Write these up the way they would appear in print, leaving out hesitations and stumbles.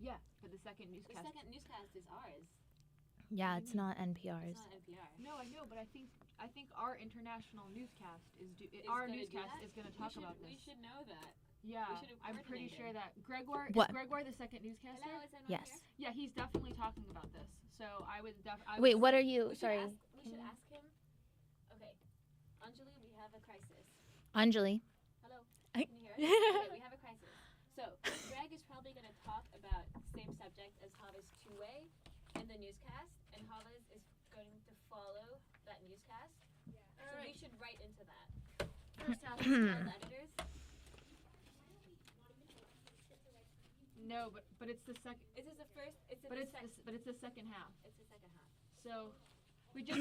Yeah, but the second The newscast. second newscast is ours. Yeah, it's not NPR's. It's not NPR. No, I know, but I think our international newscast is Is our gonna do newscast that? is going to talk about We this. should know that. Yeah, we should've I'm pretty sure that coordinated. What? Is Gregoire the second newscaster? Hello, is anyone Yes. here? Yeah, he's definitely talking about this. So I would Wait, what are you? We Sorry. should ask him. Okay, Anjali, we have a crisis. Anjali. Hello. I- Can you hear us? Okay, we have a crisis. So Greg is probably going to talk about same subject as Hava's two-way in the newscast, and Hava's is going to follow that newscast. Yeah. So we should write into that. First, have to tell the editors. No, but it's the second. This is the first. It's in But the it's second. but it's the second half. It's the second half. So we just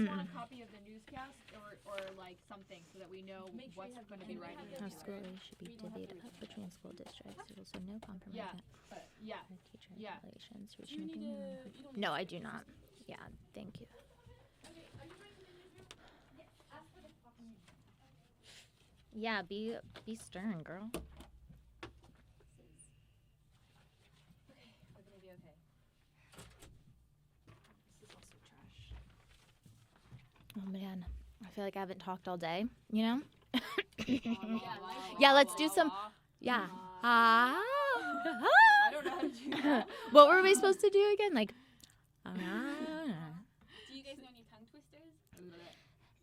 want a copy of the newscast or like something so that we know Make sure you what's have- going to and be we right have here. the- Our school should be We don't have divvied to up between school districts. There's also no compromise. Yeah. Yeah. Teacher Yeah. relations. Do you need a? You don't No, I do not. Yeah, thank you. Yeah, be stern, girl. Okay, we're gonna be okay. This is also trash. Oh man, I feel like I haven't talked all day. You know? Yeah, let's do some- Yeah. Ah. I don't know how to do that. What were we supposed to do again? Like. Do you guys know any tongue twisters?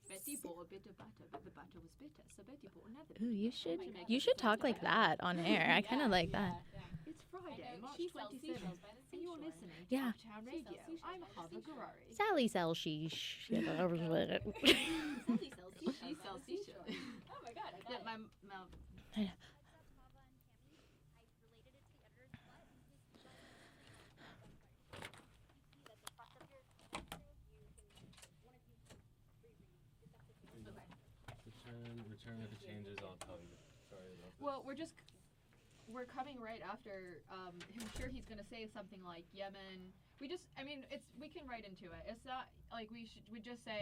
Betty bought a bit of butter, but the butter was bitter, so Betty bought another. Ooh, you should talk like that on air. I kind of like that. Yeah. It's Friday, I know, March she sells 27th, seashells by the and you're seashore. listening to Yeah. Uptown She Radio. sells seashells I'm by the Hava seashore. Garari. Sally sells sheesh. Sally sells She sells seashells. Oh my god, I got Yeah, it. my Return if it changes, I'll tell you. Sorry about that. Well, we're coming right after. I'm sure he's gonna say something like Yemen. We can write into it. It's not like we just say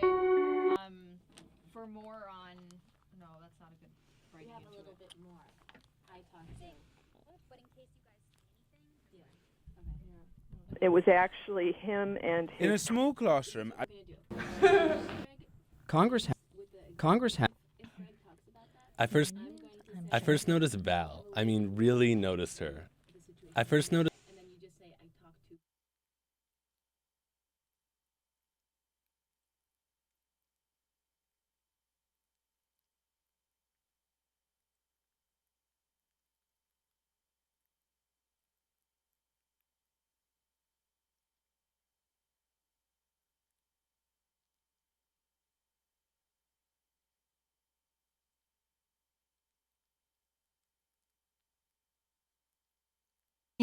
for more on. No, that's not a good We writing have a into little it. bit more. I talked to. But in case you guys see anything, Yeah. Okay. It was actually him and In a his small classroom, What are you gonna do? Congress With the Congress if Greg talks about that, I first I'm going to I say first noticed Val. I mean, really noticed her. the situation. I first noticed. And then you just say I talked to.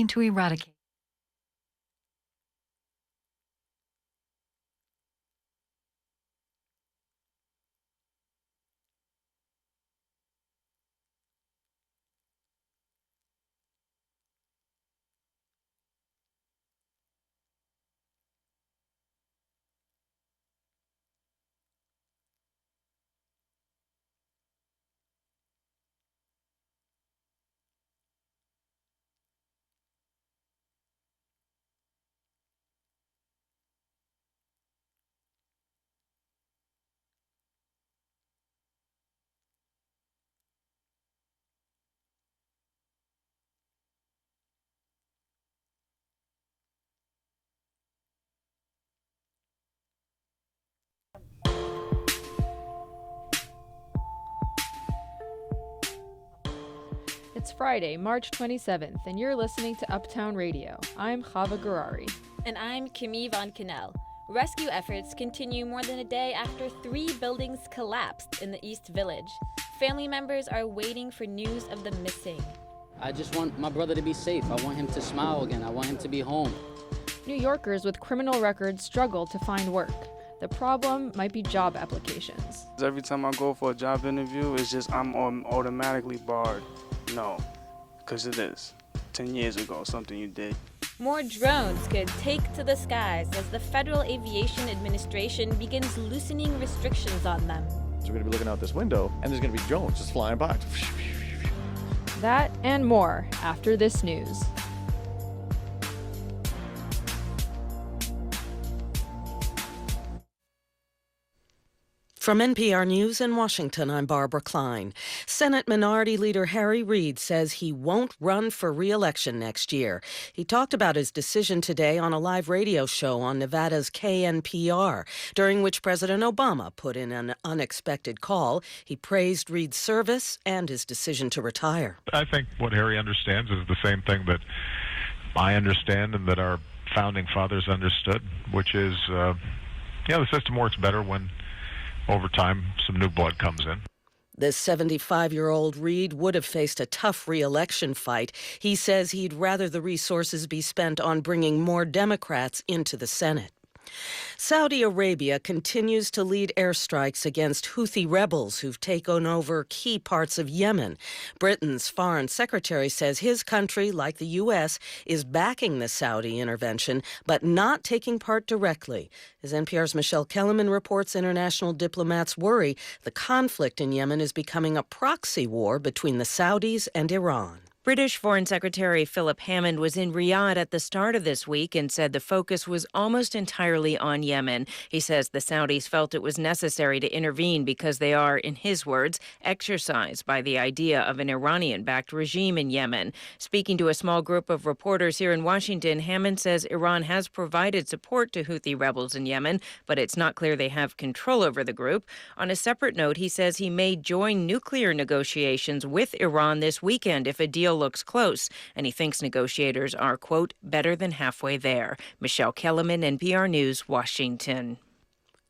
To eradicate. It's Friday, March 27th, and you're listening to Uptown Radio. I'm Hava Garari. And I'm Kimmy Von Cannell. Rescue efforts continue more than a day after 3 buildings collapsed in the East Village. Family members are waiting for news of the missing. I just want my brother to be safe. I want him to smile again. I want him to be home. New Yorkers with criminal records struggle to find work. The problem might be job applications. Every time I go for a job interview, it's just I'm automatically barred. No, because it is. 10 years ago, something you did. More drones could take to the skies as the Federal Aviation Administration begins loosening restrictions on them. So we're going to be looking out this window, and there's going to be drones just flying by. That and more after this news. From NPR News in Washington, I'm Barbara Klein. Senate Minority Leader Harry Reid says he won't run for re-election next year. He talked about his decision today on a live radio show on Nevada's KNPR, during which President Obama put in an unexpected call. He praised Reid's service and his decision to retire. I think what Harry understands is the same thing that I understand and that our founding fathers understood, which is, the system works better when over time some new blood comes in. The 75-year-old Reid would have faced a tough re-election fight. He says he'd rather the resources be spent on bringing more Democrats into the Senate. Saudi Arabia continues to lead airstrikes against Houthi rebels who've taken over key parts of Yemen. Britain's foreign secretary says his country, like the U.S., is backing the Saudi intervention, but not taking part directly. As NPR's Michelle Kellerman reports, international diplomats worry the conflict in Yemen is becoming a proxy war between the Saudis and Iran. British Foreign Secretary Philip Hammond was in Riyadh at the start of this week and said the focus was almost entirely on Yemen. He says the Saudis felt it was necessary to intervene because they are, in his words, exercised by the idea of an Iranian-backed regime in Yemen. Speaking to a small group of reporters here in Washington, Hammond says Iran has provided support to Houthi rebels in Yemen, but it's not clear they have control over the group. On a separate note, he says he may join nuclear negotiations with Iran this weekend if a deal looks close, and he thinks negotiators are, quote, better than halfway there. Michelle Kellerman, NPR News, Washington.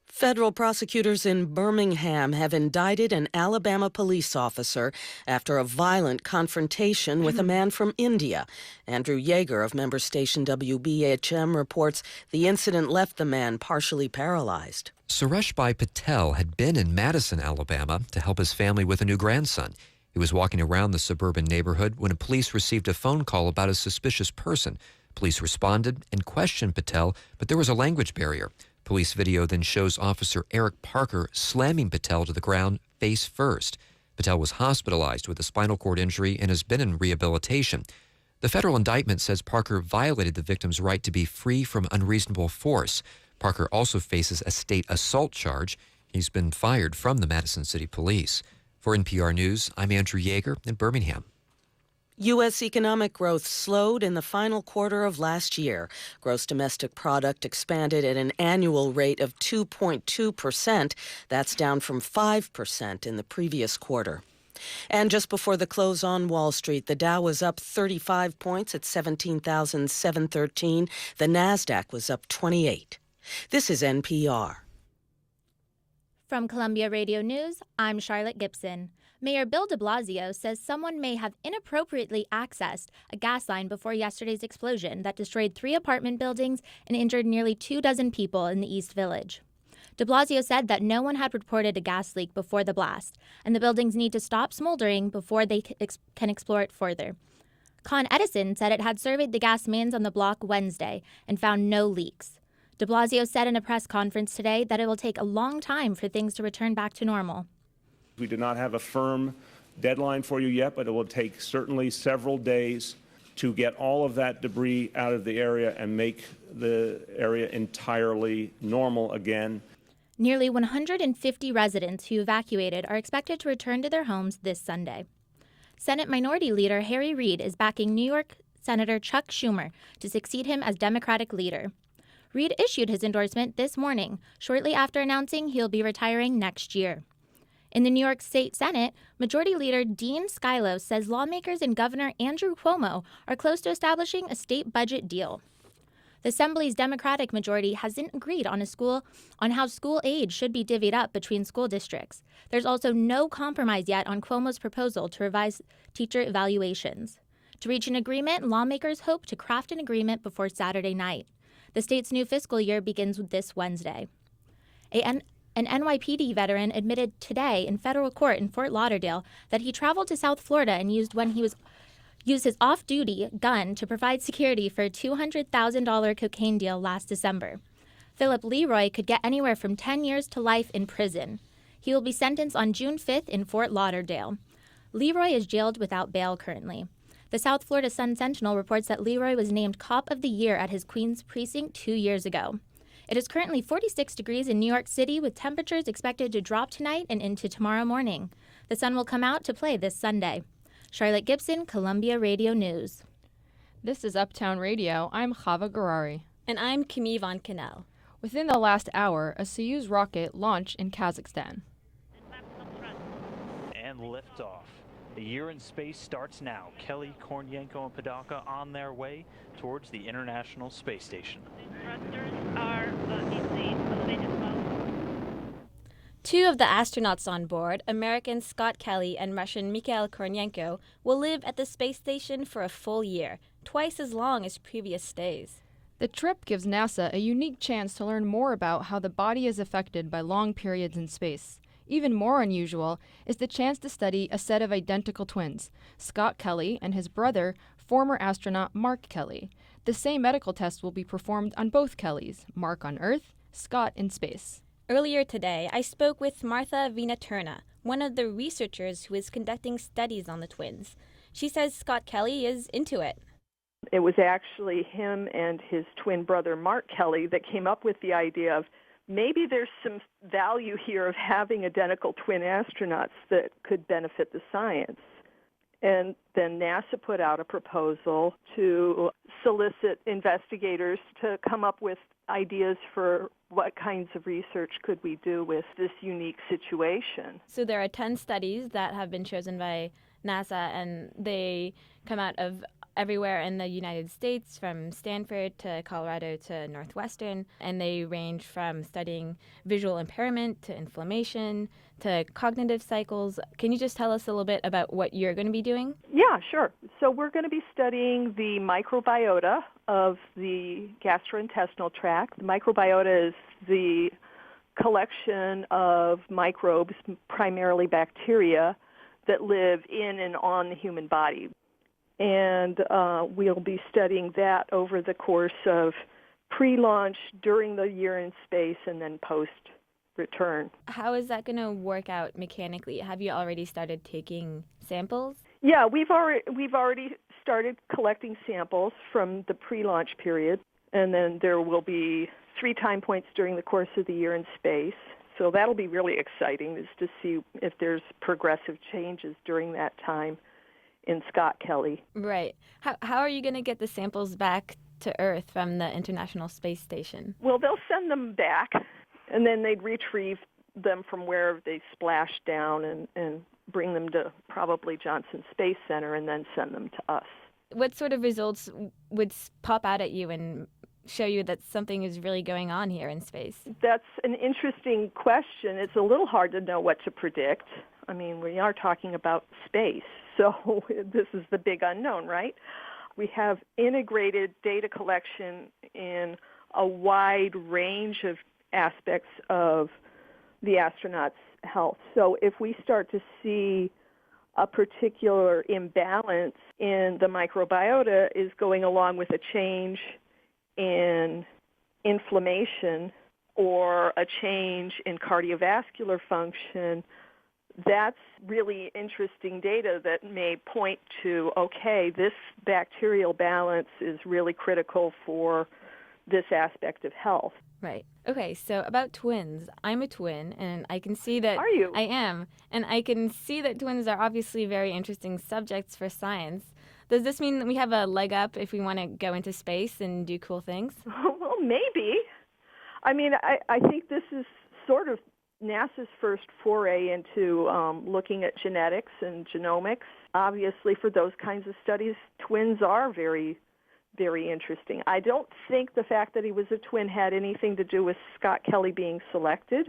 Federal prosecutors in Birmingham have indicted an Alabama police officer after a violent confrontation with a man from India. Andrew Yeager of member station WBHM reports the incident left the man partially paralyzed. Suresh Bhai Patel had been in Madison, Alabama, to help his family with a new grandson. He was walking around the suburban neighborhood when police received a phone call about a suspicious person. Police responded and questioned Patel, but there was a language barrier. Police video then shows Officer Eric Parker slamming Patel to the ground face first. Patel was hospitalized with a spinal cord injury and has been in rehabilitation. The federal indictment says Parker violated the victim's right to be free from unreasonable force. Parker also faces a state assault charge. He's been fired from the Madison City Police. For NPR News, I'm Andrew Yeager in Birmingham. U.S. economic growth slowed in the final quarter of last year. Gross domestic product expanded at an annual rate of 2.2%. That's down from 5% in the previous quarter. And just before the close on Wall Street, the Dow was up 35 points at 17,713. The Nasdaq was up 28. This is NPR. From Columbia Radio News, I'm Charlotte Gibson. Mayor Bill de Blasio says someone may have inappropriately accessed a gas line before yesterday's explosion that destroyed 3 apartment buildings and injured nearly 24 people in the East Village. De Blasio said that no one had reported a gas leak before the blast, and the buildings need to stop smoldering before they can explore it further. Con Edison said it had surveyed the gas mains on the block Wednesday and found no leaks. De Blasio said in a press conference today that it will take a long time for things to return back to normal. We do not have a firm deadline for you yet, but it will take certainly several days to get all of that debris out of the area and make the area entirely normal again. Nearly 150 residents who evacuated are expected to return to their homes this Sunday. Senate Minority Leader Harry Reid is backing New York Senator Chuck Schumer to succeed him as Democratic leader. Reid issued his endorsement this morning, shortly after announcing he'll be retiring next year. In the New York State Senate, Majority Leader Dean Skylos says lawmakers and Governor Andrew Cuomo are close to establishing a state budget deal. The Assembly's Democratic majority hasn't agreed on how school aid should be divvied up between school districts. There's also no compromise yet on Cuomo's proposal to revise teacher evaluations. To reach an agreement, lawmakers hope to craft an agreement before Saturday night. The state's new fiscal year begins this Wednesday. An NYPD veteran admitted today in federal court in Fort Lauderdale that he traveled to South Florida and used his off-duty gun to provide security for a $200,000 cocaine deal last December. Philip Leroy could get anywhere from 10 years to life in prison. He will be sentenced on June 5th in Fort Lauderdale. Leroy is jailed without bail currently. The South Florida Sun-Sentinel reports that Leroy was named Cop of the Year at his Queens precinct 2 years ago. It is currently 46 degrees in New York City, with temperatures expected to drop tonight and into tomorrow morning. The sun will come out to play this Sunday. Charlotte Gibson, Columbia Radio News. This is Uptown Radio. I'm Chava Garari. And I'm Kimi Von Kanel. Within the last hour, a Soyuz rocket launched in Kazakhstan. And liftoff. The year in space starts now. Kelly, Kornienko, and Padalka on their way towards the International Space Station. Two of the astronauts on board, American Scott Kelly and Russian Mikhail Kornienko, will live at the space station for a full year, twice as long as previous stays. The trip gives NASA a unique chance to learn more about how the body is affected by long periods in space. Even more unusual is the chance to study a set of identical twins, Scott Kelly and his brother, former astronaut Mark Kelly. The same medical test will be performed on both Kellys, Mark on Earth, Scott in space. Earlier today, I spoke with Martha Vinaturna, one of the researchers who is conducting studies on the twins. She says Scott Kelly is into it. It was actually him and his twin brother, Mark Kelly, that came up with the idea of maybe there's some value here of having identical twin astronauts that could benefit the science. And then NASA put out a proposal to solicit investigators to come up with ideas for what kinds of research could we do with this unique situation. So there are 10 studies that have been chosen by NASA, and they come out of everywhere in the United States, from Stanford to Colorado to Northwestern, and they range from studying visual impairment to inflammation to cognitive cycles. Can you just tell us a little bit about what you're going to be doing? Yeah, sure. So we're going to be studying the microbiota of the gastrointestinal tract. The microbiota is the collection of microbes, primarily bacteria, that live in and on the human body. And we'll be studying that over the course of pre-launch, during the year in space, and then post-return. How is that going to work out mechanically? Have you already started taking samples? Yeah, we've already started collecting samples from the pre-launch period, and then there will be 3 time points during the course of the year in space. So that'll be really exciting, is to see if there's progressive changes during that time in Scott Kelly. Right. How are you going to get the samples back to Earth from the International Space Station? Well, they'll send them back, and then they'd retrieve them from where they splashed down and bring them to probably Johnson Space Center and then send them to us. What sort of results would pop out at you and show you that something is really going on here in space? That's an interesting question. It's a little hard to know what to predict. I mean, we are talking about space, so this is the big unknown, right? We have integrated data collection in a wide range of aspects of the astronauts' health. So if we start to see a particular imbalance in the microbiota is going along with a change in inflammation or a change in cardiovascular function, that's really interesting data that may point to, okay, this bacterial balance is really critical for this aspect of health. Right. Okay, so about twins. I'm a twin, and I can see that... Are you? I am. And I can see that twins are obviously very interesting subjects for science. Does this mean that we have a leg up if we want to go into space and do cool things? Well, maybe. I mean, I think this is sort of NASA's first foray into looking at genetics and genomics. Obviously, for those kinds of studies, twins are very, very interesting. I don't think the fact that he was a twin had anything to do with Scott Kelly being selected,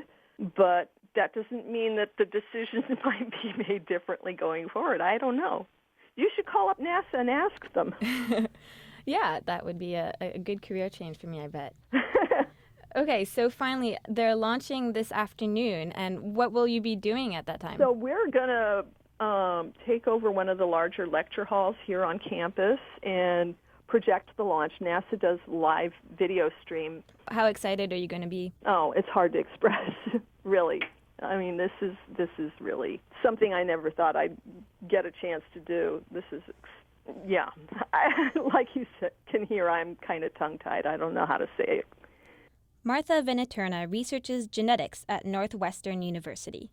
but that doesn't mean that the decisions might be made differently going forward. I don't know. You should call up NASA and ask them. Yeah, that would be a good career change for me, I bet. Okay, so finally, they're launching this afternoon, and what will you be doing at that time? So we're going to take over one of the larger lecture halls here on campus and project the launch. NASA does live video stream. How excited are you going to be? Oh, it's hard to express, really. I mean, this is really something I never thought I'd get a chance to do. This is, yeah, like you can hear, I'm kind of tongue-tied. I don't know how to say it. Martha Veneturna researches genetics at Northwestern University.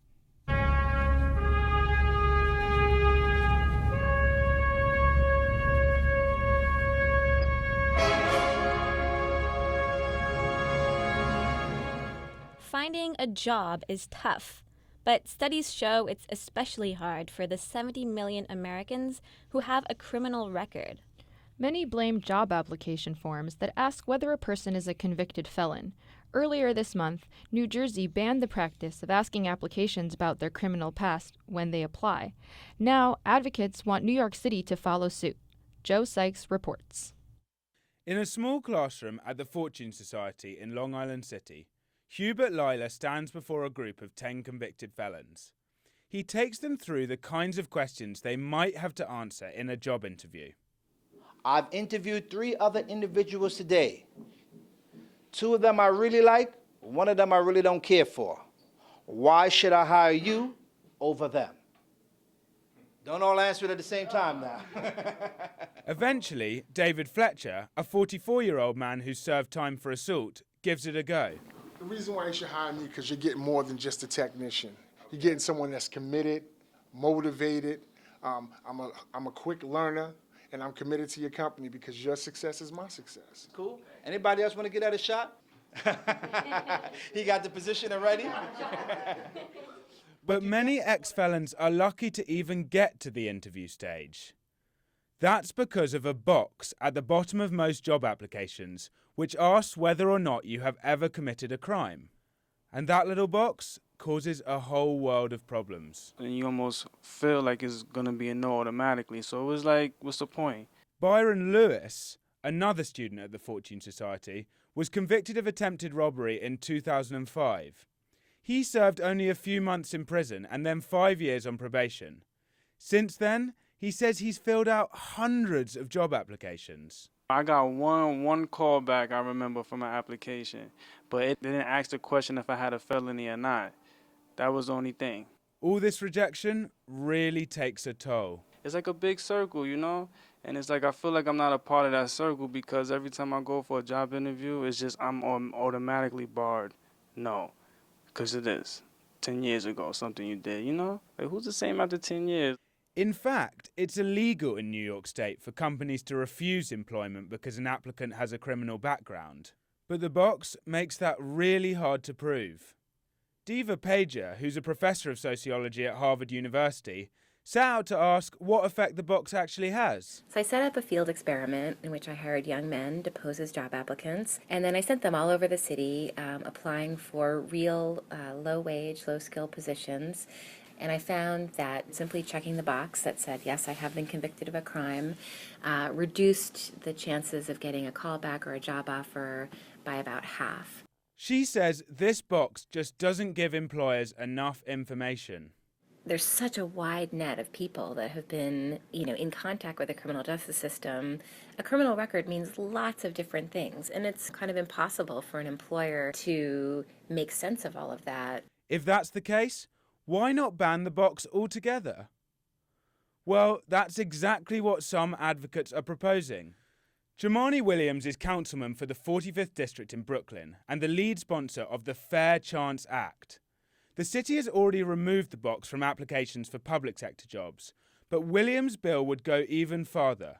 Finding a job is tough, but studies show it's especially hard for the 70 million Americans who have a criminal record. Many blame job application forms that ask whether a person is a convicted felon. Earlier this month, New Jersey banned the practice of asking applications about their criminal past when they apply. Now, advocates want New York City to follow suit. Joe Sykes reports. In a small classroom at the Fortune Society in Long Island City, Hubert Lila stands before a group of 10 convicted felons. He takes them through the kinds of questions they might have to answer in a job interview. I've interviewed 3 other individuals today. 2 of them I really like, 1 of them I really don't care for. Why should I hire you over them? Don't all answer it at the same time now. Eventually, David Fletcher, a 44-year-old man who served time for assault, gives it a go. The reason why you should hire me is because you're getting more than just a technician. You're getting someone that's committed, motivated. I'm a quick learner, and I'm committed to your company because your success is my success. Cool. Anybody else want to get at a shot? He got the position already. But many ex-felons are lucky to even get to the interview stage. That's because of a box at the bottom of most job applications which asks whether or not you have ever committed a crime. And that little box causes a whole world of problems. And you almost feel like it's going to be a no automatically. So it was like, what's the point? Byron Lewis, another student at the Fortune Society, was convicted of attempted robbery in 2005. He served only a few months in prison and then 5 years on probation. Since then, he says he's filled out hundreds of job applications. I got one call back, I remember, from an application, but it didn't ask the question if I had a felony or not. That was the only thing. All this rejection really takes a toll. It's like a big circle, you know? And it's like I feel like I'm not a part of that circle because every time I go for a job interview, it's just I'm automatically barred. No, because it is. 10 years ago, something you did, you know? Like, who's the same after 10 years? In fact, it's illegal in New York State for companies to refuse employment because an applicant has a criminal background. But the box makes that really hard to prove. Diva Pager, who's a professor of sociology at Harvard University, set out to ask what effect the box actually has. So I set up a field experiment in which I hired young men to pose as job applicants, and then I sent them all over the city applying for real low-wage, low-skill positions. And I found that simply checking the box that said, yes, I have been convicted of a crime, reduced the chances of getting a callback or a job offer by about half. She says this box just doesn't give employers enough information. There's such a wide net of people that have been, in contact with the criminal justice system. A criminal record means lots of different things, and it's kind of impossible for an employer to make sense of all of that. If that's the case, why not ban the box altogether? Well, that's exactly what some advocates are proposing. Jamani Williams is councilman for the 45th District in Brooklyn and the lead sponsor of the Fair Chance Act. The city has already removed the box from applications for public sector jobs, but Williams' bill would go even farther.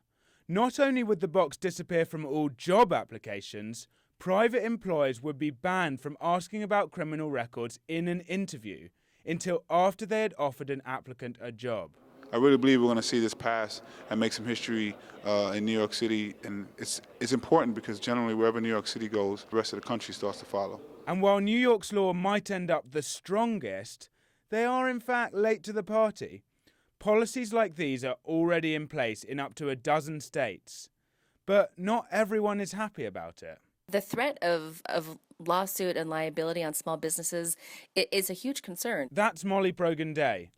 Not only would the box disappear from all job applications, private employers would be banned from asking about criminal records in an interview until after they had offered an applicant a job. I really believe we're going to see this pass and make some history in New York City, and it's important because generally wherever New York City goes, the rest of the country starts to follow. And while New York's law might end up the strongest, they are in fact late to the party. Policies like these are already in place in up to a dozen states, but not everyone is happy about it. The threat of lawsuit and liability on small businesses is a huge concern. That's Molly Brogan-Day.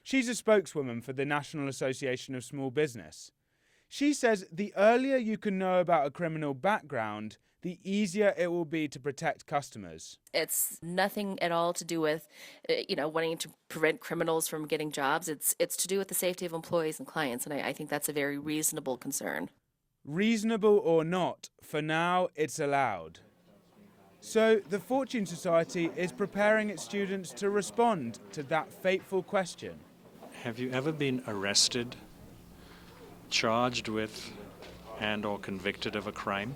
She's a spokeswoman for the National Association of Small Business. She says the earlier you can know about a criminal background, the easier it will be to protect customers. It's nothing at all to do with, wanting to prevent criminals from getting jobs. It's to do with the safety of employees and clients, and I think that's a very reasonable concern. Reasonable or not, for now it's allowed. So the Fortune Society is preparing its students to respond to that fateful question. Have you ever been arrested, charged with, and or convicted of a crime?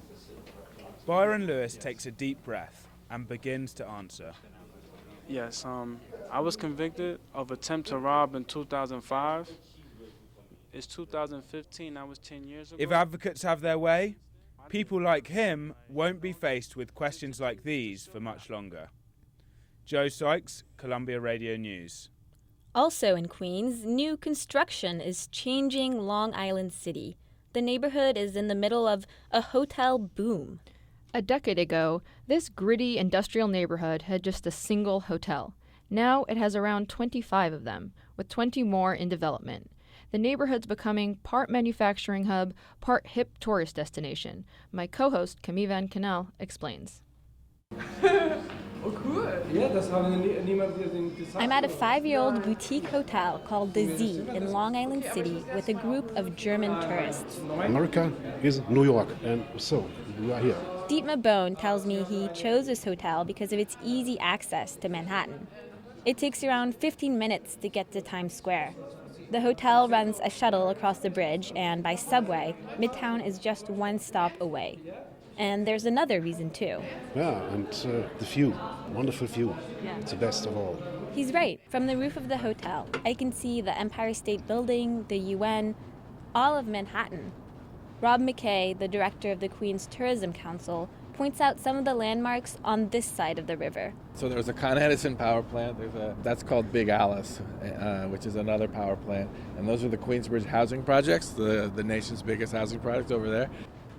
Byron Lewis takes a deep breath and begins to answer. Yes, I was convicted of attempt to rob in 2005. It's 2015, that was 10 years ago. If advocates have their way, people like him won't be faced with questions like these for much longer. Joe Sykes, Columbia Radio News. Also in Queens, new construction is changing Long Island City. The neighborhood is in the middle of a hotel boom. A decade ago, this gritty industrial neighborhood had just a single hotel. Now it has around 25 of them, with 20 more in development. The neighborhood's becoming part manufacturing hub, part hip tourist destination. My co-host, Camille Van Canal, explains. I'm at a 5-year-old boutique hotel called The Z in Long Island City with a group of German tourists. America is New York, and so we are here. Dietmar Bohn tells me he chose this hotel because of its easy access to Manhattan. It takes around 15 minutes to get to Times Square. The hotel runs a shuttle across the bridge, and by subway, Midtown is just one stop away. And there's another reason, too. Yeah, and the view, wonderful view. Yeah. It's the best of all. He's right. From the roof of the hotel, I can see the Empire State Building, the UN, all of Manhattan. Rob McKay, the director of the Queens Tourism Council, points out some of the landmarks on this side of the river. So there's a Con Edison power plant. That's called Big Alice, which is another power plant. And those are the Queensbridge housing projects, the nation's biggest housing project over there.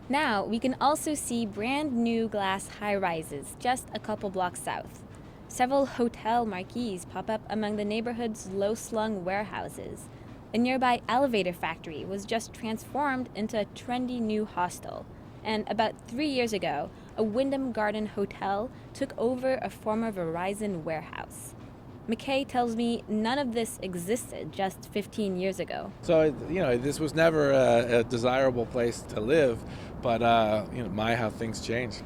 Now, we can also see brand new glass high-rises just a couple blocks south. Several hotel marquees pop up among the neighborhood's low-slung warehouses. A nearby elevator factory was just transformed into a trendy new hostel. And about 3 years ago, a Wyndham Garden Hotel took over a former Verizon warehouse. McKay tells me none of this existed just 15 years ago. So, this was never a desirable place to live, but, how things change.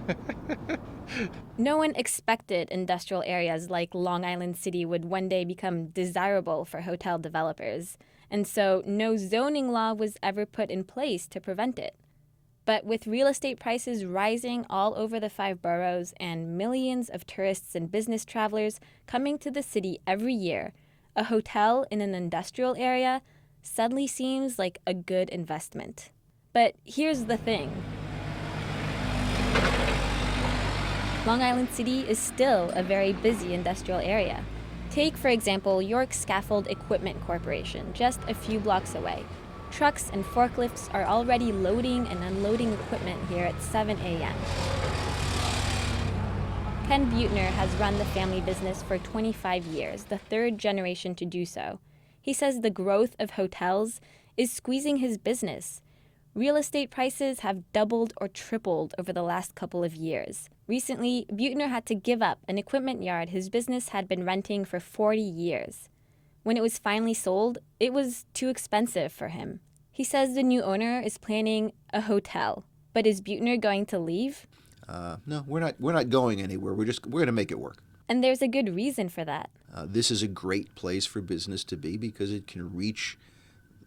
No one expected industrial areas like Long Island City would one day become desirable for hotel developers, and so no zoning law was ever put in place to prevent it. But with real estate prices rising all over the 5 boroughs and millions of tourists and business travelers coming to the city every year, a hotel in an industrial area suddenly seems like a good investment. But here's the thing. Long Island City is still a very busy industrial area. Take, for example, York Scaffold Equipment Corporation, just a few blocks away. Trucks and forklifts are already loading and unloading equipment here at 7 a.m. Ken Buettner has run the family business for 25 years, the 3rd generation to do so. He says the growth of hotels is squeezing his business. Real estate prices have doubled or tripled over the last couple of years. Recently, Buettner had to give up an equipment yard his business had been renting for 40 years. When it was finally sold, it was too expensive for him. He says the new owner is planning a hotel. But is Buettner going to leave? No, we're not going anywhere. We're going to make it work. And there's a good reason for that. This is a great place for business to be because it can reach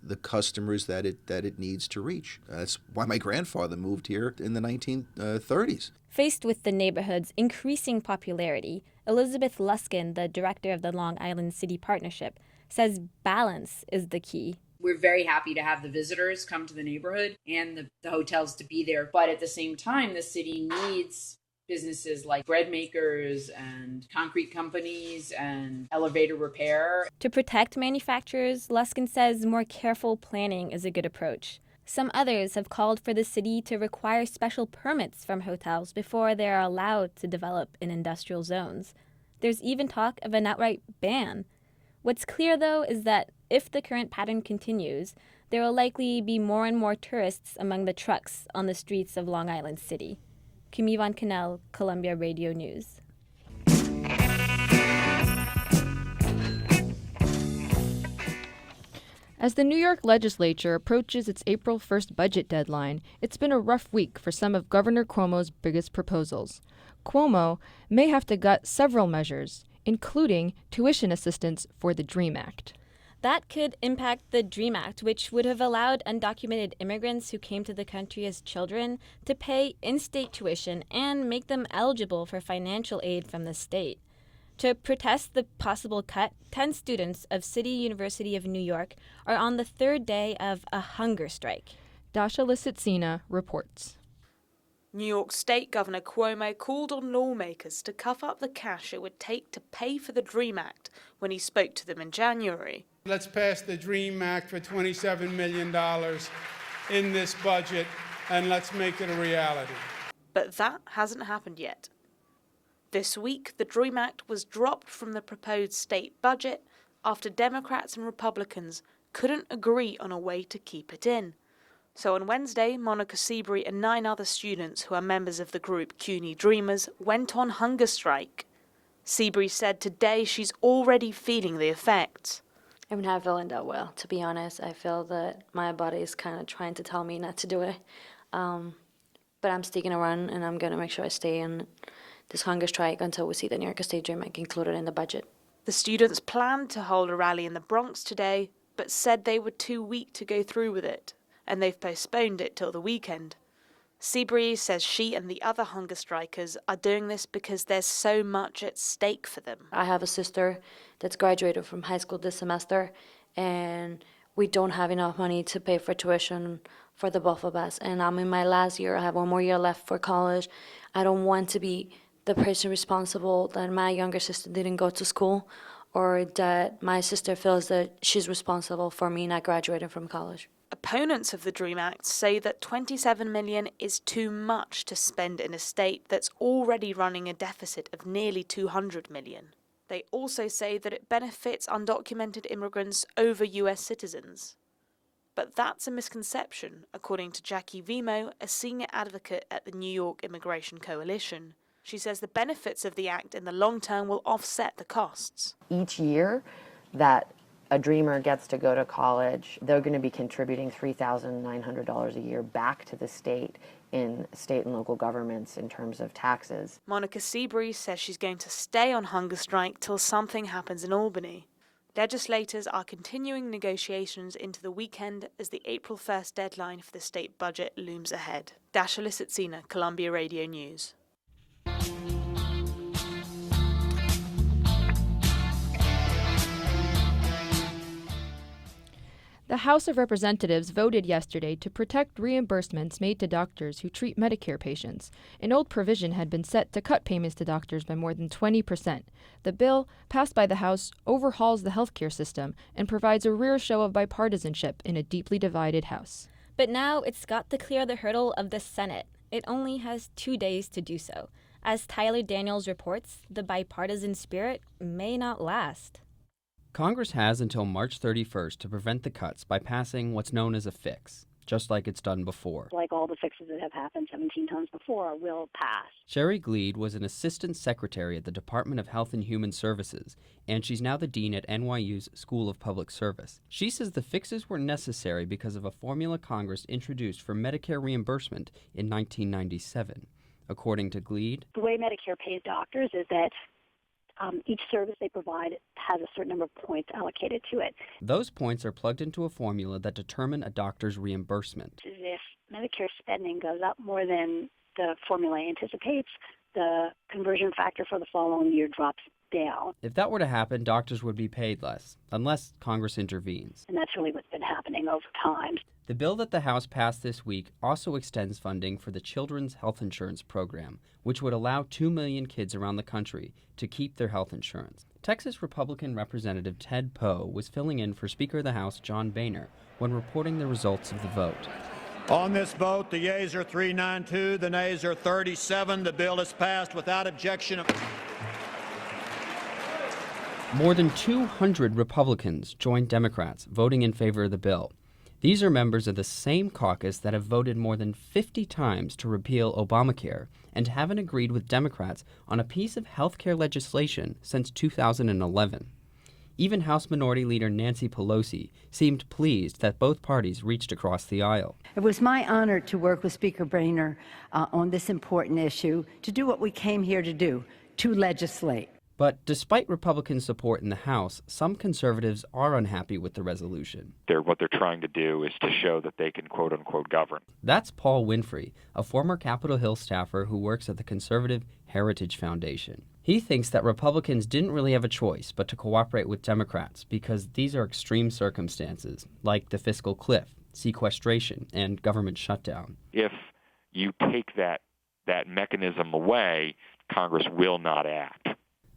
the customers that it needs to reach. That's why my grandfather moved here in the 1930s. Faced with the neighborhood's increasing popularity, Elizabeth Luskin, the director of the Long Island City Partnership, says balance is the key. We're very happy to have the visitors come to the neighborhood and the hotels to be there. But at the same time, the city needs businesses like bread makers and concrete companies and elevator repair. To protect manufacturers, Luskin says more careful planning is a good approach. Some others have called for the city to require special permits from hotels before they are allowed to develop in industrial zones. There's even talk of an outright ban. What's clear, though, is that if the current pattern continues, there will likely be more and more tourists among the trucks on the streets of Long Island City. Camille Van Canal, Columbia Radio News. As the New York legislature approaches its April 1st budget deadline, it's been a rough week for some of Governor Cuomo's biggest proposals. Cuomo may have to gut several measures, including tuition assistance for the DREAM Act. That could impact the DREAM Act, which would have allowed undocumented immigrants who came to the country as children to pay in-state tuition and make them eligible for financial aid from the state. To protest the possible cut, 10 students of City University of New York are on the third day of a hunger strike. Dasha Lisitsina reports. New York State Governor Cuomo called on lawmakers to cough up the cash it would take to pay for the DREAM Act when he spoke to them in January. Let's pass the DREAM Act for $27 million in this budget, and let's make it a reality. But that hasn't happened yet. This week, the DREAM Act was dropped from the proposed state budget after Democrats and Republicans couldn't agree on a way to keep it in. So on Wednesday, Monica Seabury and 9 other students who are members of the group CUNY Dreamers went on hunger strike. Seabury said today she's already feeling the effects. I'm not feeling that well, to be honest. I feel that my body is kind of trying to tell me not to do it. But I'm sticking around, and I'm going to make sure I stay in this hunger strike until we see the New York State DREAM Act included in the budget. The students planned to hold a rally in the Bronx today, but said they were too weak to go through with it, and they've postponed it till the weekend. Seabury says she and the other hunger strikers are doing this because there's so much at stake for them. I have a sister that's graduated from high school this semester, and we don't have enough money to pay for tuition for the both of us. And I'm in my last year. I have 1 more year left for college. I don't want to be the person responsible that my younger sister didn't go to school, or that my sister feels that she's responsible for me not graduating from college. Opponents of the DREAM Act say that $27 million is too much to spend in a state that's already running a deficit of nearly $200 million. They also say that it benefits undocumented immigrants over US citizens. But that's a misconception, according to Jackie Vimo, a senior advocate at the New York Immigration Coalition. She says the benefits of the act in the long term will offset the costs. Each year that a dreamer gets to go to college, they're going to be contributing $3,900 a year back to the state in state and local governments in terms of taxes. Monica Seabury says she's going to stay on hunger strike till something happens in Albany. Legislators are continuing negotiations into the weekend as the April 1st deadline for the state budget looms ahead. Dasha Lisitsina, Columbia Radio News. The House of Representatives voted yesterday to protect reimbursements made to doctors who treat Medicare patients. An old provision had been set to cut payments to doctors by more than 20%. The bill, passed by the House, overhauls the healthcare system and provides a rare show of bipartisanship in a deeply divided House. But now it's got to clear the hurdle of the Senate. It only has 2 days to do so. As Tyler Daniels reports, the bipartisan spirit may not last. Congress has until March 31st to prevent the cuts by passing what's known as a fix, just like it's done before. Like all the fixes that have happened 17 times before will pass. Sherry Gleed was an assistant secretary at the Department of Health and Human Services, and she's now the dean at NYU's School of Public Service. She says the fixes were necessary because of a formula Congress introduced for Medicare reimbursement in 1997. According to Gleed, the way Medicare pays doctors is that each service they provide has a certain number of points allocated to it. Those points are plugged into a formula that determine a doctor's reimbursement. If Medicare spending goes up more than the formula anticipates, the conversion factor for the following year drops down. If that were to happen, doctors would be paid less, unless Congress intervenes. And that's really what's been happening over time. The bill that the House passed this week also extends funding for the Children's Health Insurance Program, which would allow 2 million kids around the country to keep their health insurance. Texas Republican Representative Ted Poe was filling in for Speaker of the House John Boehner when reporting the results of the vote. On this vote, the yeas are 392, the nays are 37. The bill is passed without objection. More than 200 Republicans joined Democrats voting in favor of the bill. These are members of the same caucus that have voted more than 50 times to repeal Obamacare and haven't agreed with Democrats on a piece of health care legislation since 2011. Even House Minority Leader Nancy Pelosi seemed pleased that both parties reached across the aisle. It was my honor to work with Speaker Boehner on this important issue, to do what we came here to do, to legislate. But despite Republican support in the House, some conservatives are unhappy with the resolution. What they're trying to do is to show that they can quote-unquote govern. That's Paul Winfrey, a former Capitol Hill staffer who works at the Conservative Heritage Foundation. He thinks that Republicans didn't really have a choice but to cooperate with Democrats because these are extreme circumstances, like the fiscal cliff, sequestration, and government shutdown. If you take that mechanism away, Congress will not act.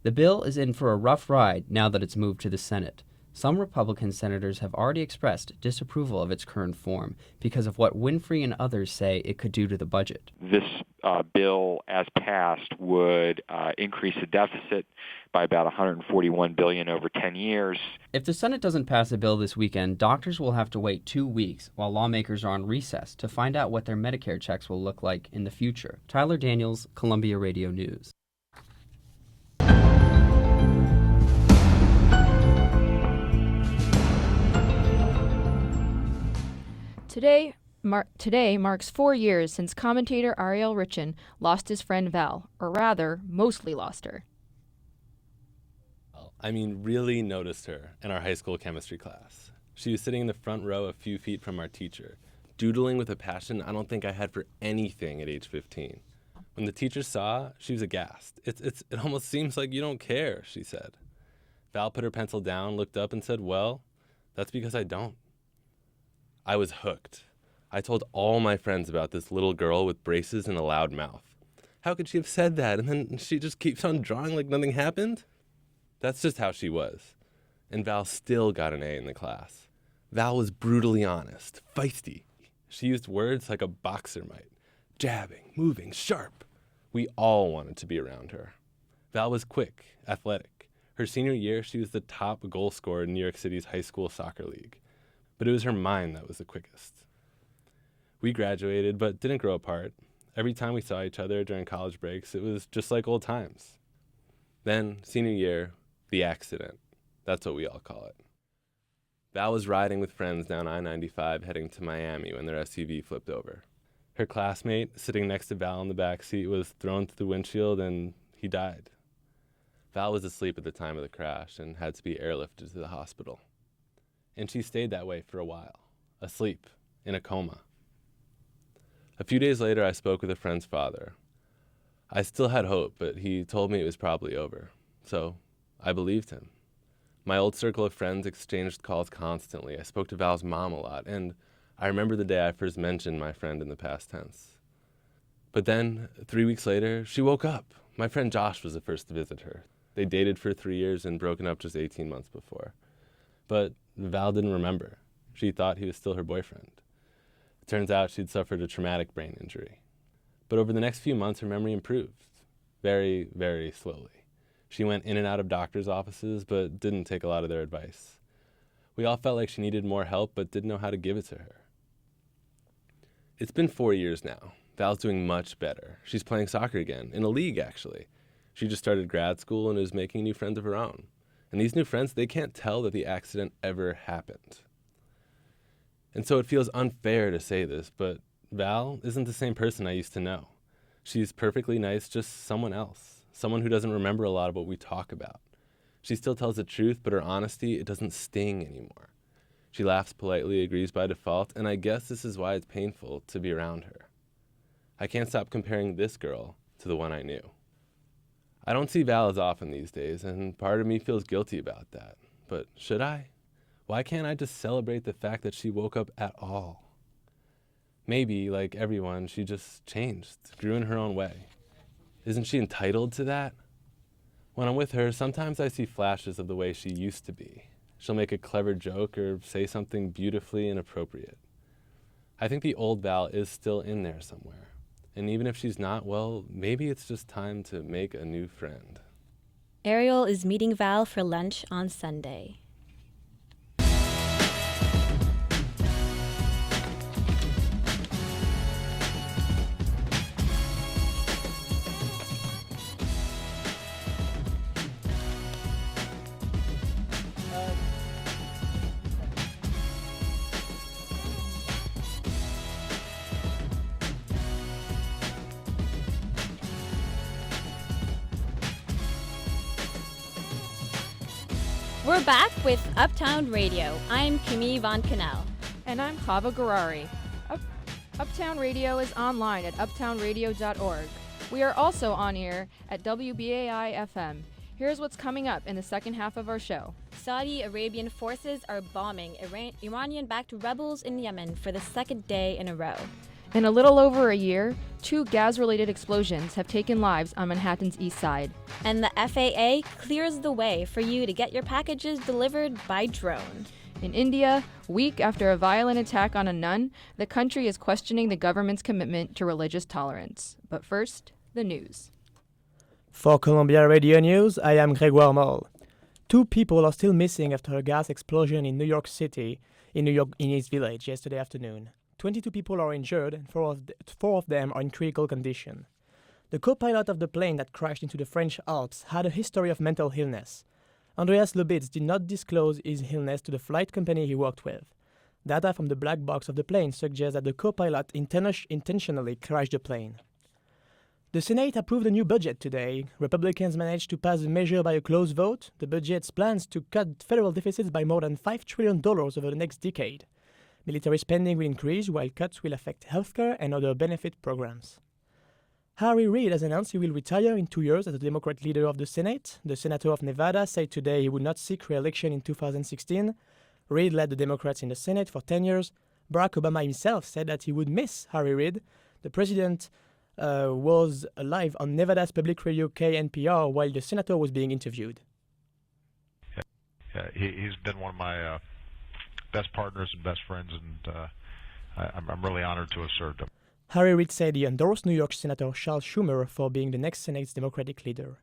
The bill is in for a rough ride now that it's moved to the Senate. Some Republican senators have already expressed disapproval of its current form because of what Winfrey and others say it could do to the budget. This bill, as passed, would increase the deficit by about $141 billion over 10 years. If the Senate doesn't pass a bill this weekend, doctors will have to wait 2 weeks while lawmakers are on recess to find out what their Medicare checks will look like in the future. Tyler Daniels, Columbia Radio News. Today marks 4 years since commentator Ariel Richin lost his friend Val, or rather, mostly lost her. Really noticed her in our high school chemistry class. She was sitting in the front row a few feet from our teacher, doodling with a passion I don't think I had for anything at age 15. When the teacher saw, she was aghast. It almost seems like you don't care, she said. Val put her pencil down, looked up, and said, well, that's because I don't. I was hooked. I told all my friends about this little girl with braces and a loud mouth. How could she have said that? And then she just keeps on drawing like nothing happened? That's just how she was. And Val still got an A in the class. Val was brutally honest, feisty. She used words like a boxer might. Jabbing, moving, sharp. We all wanted to be around her. Val was quick, athletic. Her senior year, she was the top goal scorer in New York City's high school soccer league. But it was her mind that was the quickest. We graduated, but didn't grow apart. Every time we saw each other during college breaks, it was just like old times. Then, senior year, the accident. That's what we all call it. Val was riding with friends down I-95 heading to Miami when their SUV flipped over. Her classmate, sitting next to Val in the back seat, was thrown through the windshield and he died. Val was asleep at the time of the crash and had to be airlifted to the hospital. And she stayed that way for a while, asleep, in a coma. A few days later, I spoke with a friend's father. I still had hope, but he told me it was probably over. So I believed him. My old circle of friends exchanged calls constantly. I spoke to Val's mom a lot, and I remember the day I first mentioned my friend in the past tense. But then, 3 weeks later, she woke up. My friend Josh was the first to visit her. They dated for 3 years and broken up just 18 months before. But Val didn't remember. She thought he was still her boyfriend. It turns out she'd suffered a traumatic brain injury. But over the next few months, her memory improved. Very, very slowly. She went in and out of doctors' offices, but didn't take a lot of their advice. We all felt like she needed more help, but didn't know how to give it to her. It's been 4 years now. Val's doing much better. She's playing soccer again, in a league, actually. She just started grad school and is making new friends of her own. And these new friends, they can't tell that the accident ever happened. And so it feels unfair to say this, but Val isn't the same person I used to know. She's perfectly nice, just someone else. Someone who doesn't remember a lot of what we talk about. She still tells the truth, but her honesty, it doesn't sting anymore. She laughs politely, agrees by default, and I guess this is why it's painful to be around her. I can't stop comparing this girl to the one I knew. I don't see Val as often these days, and part of me feels guilty about that. But should I? Why can't I just celebrate the fact that she woke up at all? Maybe, like everyone, she just changed, grew in her own way. Isn't she entitled to that? When I'm with her, sometimes I see flashes of the way she used to be. She'll make a clever joke or say something beautifully inappropriate. I think the old Val is still in there somewhere. And even if she's not, well, maybe it's just time to make a new friend. Ariel is meeting Val for lunch on Sunday. We're back with Uptown Radio. I'm Kimi Von Canal. And I'm Chava Garari. Uptown Radio is online at uptownradio.org. We are also on air at WBAI FM. Here's what's coming up in the second half of our show. Saudi Arabian forces are bombing Iranian-backed rebels in Yemen for the second day in a row. In a little over a year, 2 gas-related explosions have taken lives on Manhattan's east side. And the FAA clears the way for you to get your packages delivered by drone. In India, week after a violent attack on a nun, the country is questioning the government's commitment to religious tolerance. But first, the news. For Columbia Radio News, I am Grégoire Moll. 2 people are still missing after a gas explosion in New York City, in East Village, yesterday afternoon. 22 people are injured, and 4 of them are in critical condition. The co-pilot of the plane that crashed into the French Alps had a history of mental illness. Andreas Lubitz did not disclose his illness to the flight company he worked with. Data from the black box of the plane suggests that the co-pilot intentionally crashed the plane. The Senate approved a new budget today. Republicans managed to pass the measure by a close vote. The budget plans to cut federal deficits by more than $5 trillion over the next decade. Military spending will increase, while cuts will affect healthcare and other benefit programs. Harry Reid has announced he will retire in 2 years as the Democrat leader of the Senate. The senator of Nevada said today he would not seek re-election in 2016. Reid led the Democrats in the Senate for 10 years. Barack Obama himself said that he would miss Harry Reid. The president was live on Nevada's public radio KNPR while the senator was being interviewed. Yeah, he's been one of my best partners and best friends, and I'm really honored to have served him. Harry Reid said he endorsed New York Senator Charles Schumer for being the next Senate's Democratic leader.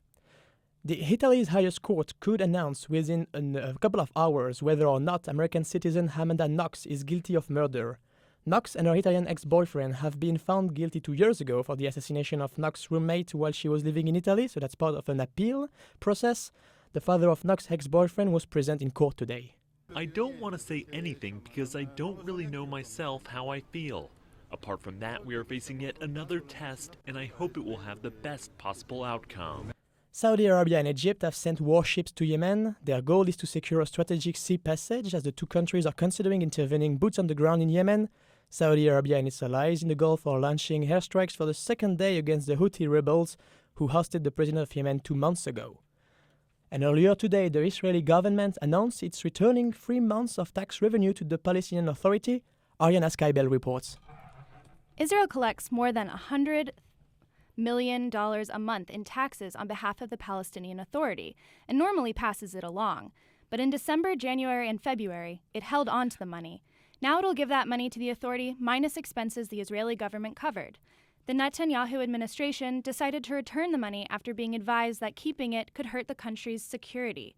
Italy's highest court could announce within a couple of hours whether or not American citizen Amanda Knox is guilty of murder. Knox and her Italian ex-boyfriend have been found guilty 2 years ago for the assassination of Knox's roommate while she was living in Italy, so that's part of an appeal process. The father of Knox's ex-boyfriend was present in court today. I don't want to say anything because I don't really know myself how I feel. Apart from that, we are facing yet another test, and I hope it will have the best possible outcome. Saudi Arabia and Egypt have sent warships to Yemen. Their goal is to secure a strategic sea passage as the 2 countries are considering intervening boots on the ground in Yemen. Saudi Arabia and its allies in the Gulf are launching airstrikes for the second day against the Houthi rebels who hosted the president of Yemen 2 months ago. And earlier today, the Israeli government announced it's returning 3 months of tax revenue to the Palestinian Authority. Ariana Skybell reports. Israel collects more than $100 million a month in taxes on behalf of the Palestinian Authority and normally passes it along. But in December, January, and February, it held on to the money. Now it'll give that money to the authority minus expenses the Israeli government covered. The Netanyahu administration decided to return the money after being advised that keeping it could hurt the country's security.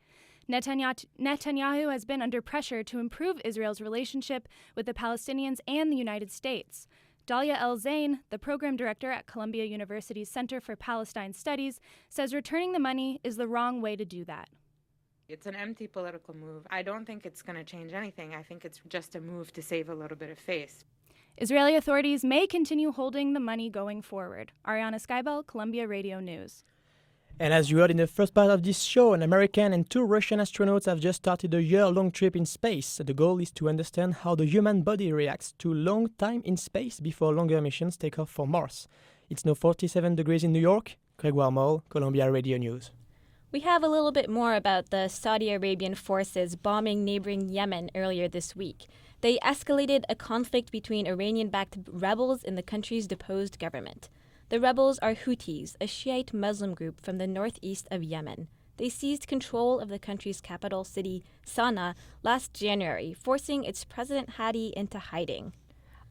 Netanyahu has been under pressure to improve Israel's relationship with the Palestinians and the United States. Dalia El-Zain, the program director at Columbia University's Center for Palestine Studies, says returning the money is the wrong way to do that. It's an empty political move. I don't think it's going to change anything. I think it's just a move to save a little bit of face. Israeli authorities may continue holding the money going forward. Ariana Skybell, Columbia Radio News. And as you heard in the first part of this show, an American and 2 Russian astronauts have just started a year-long trip in space. The goal is to understand how the human body reacts to long time in space before longer missions take off for Mars. It's now 47 degrees in New York. Grégoire Moll, Columbia Radio News. We have a little bit more about the Saudi Arabian forces bombing neighboring Yemen earlier this week. They escalated a conflict between Iranian-backed rebels in the country's deposed government. The rebels are Houthis, a Shiite Muslim group from the northeast of Yemen. They seized control of the country's capital city, Sana'a, last January, forcing its President Hadi into hiding.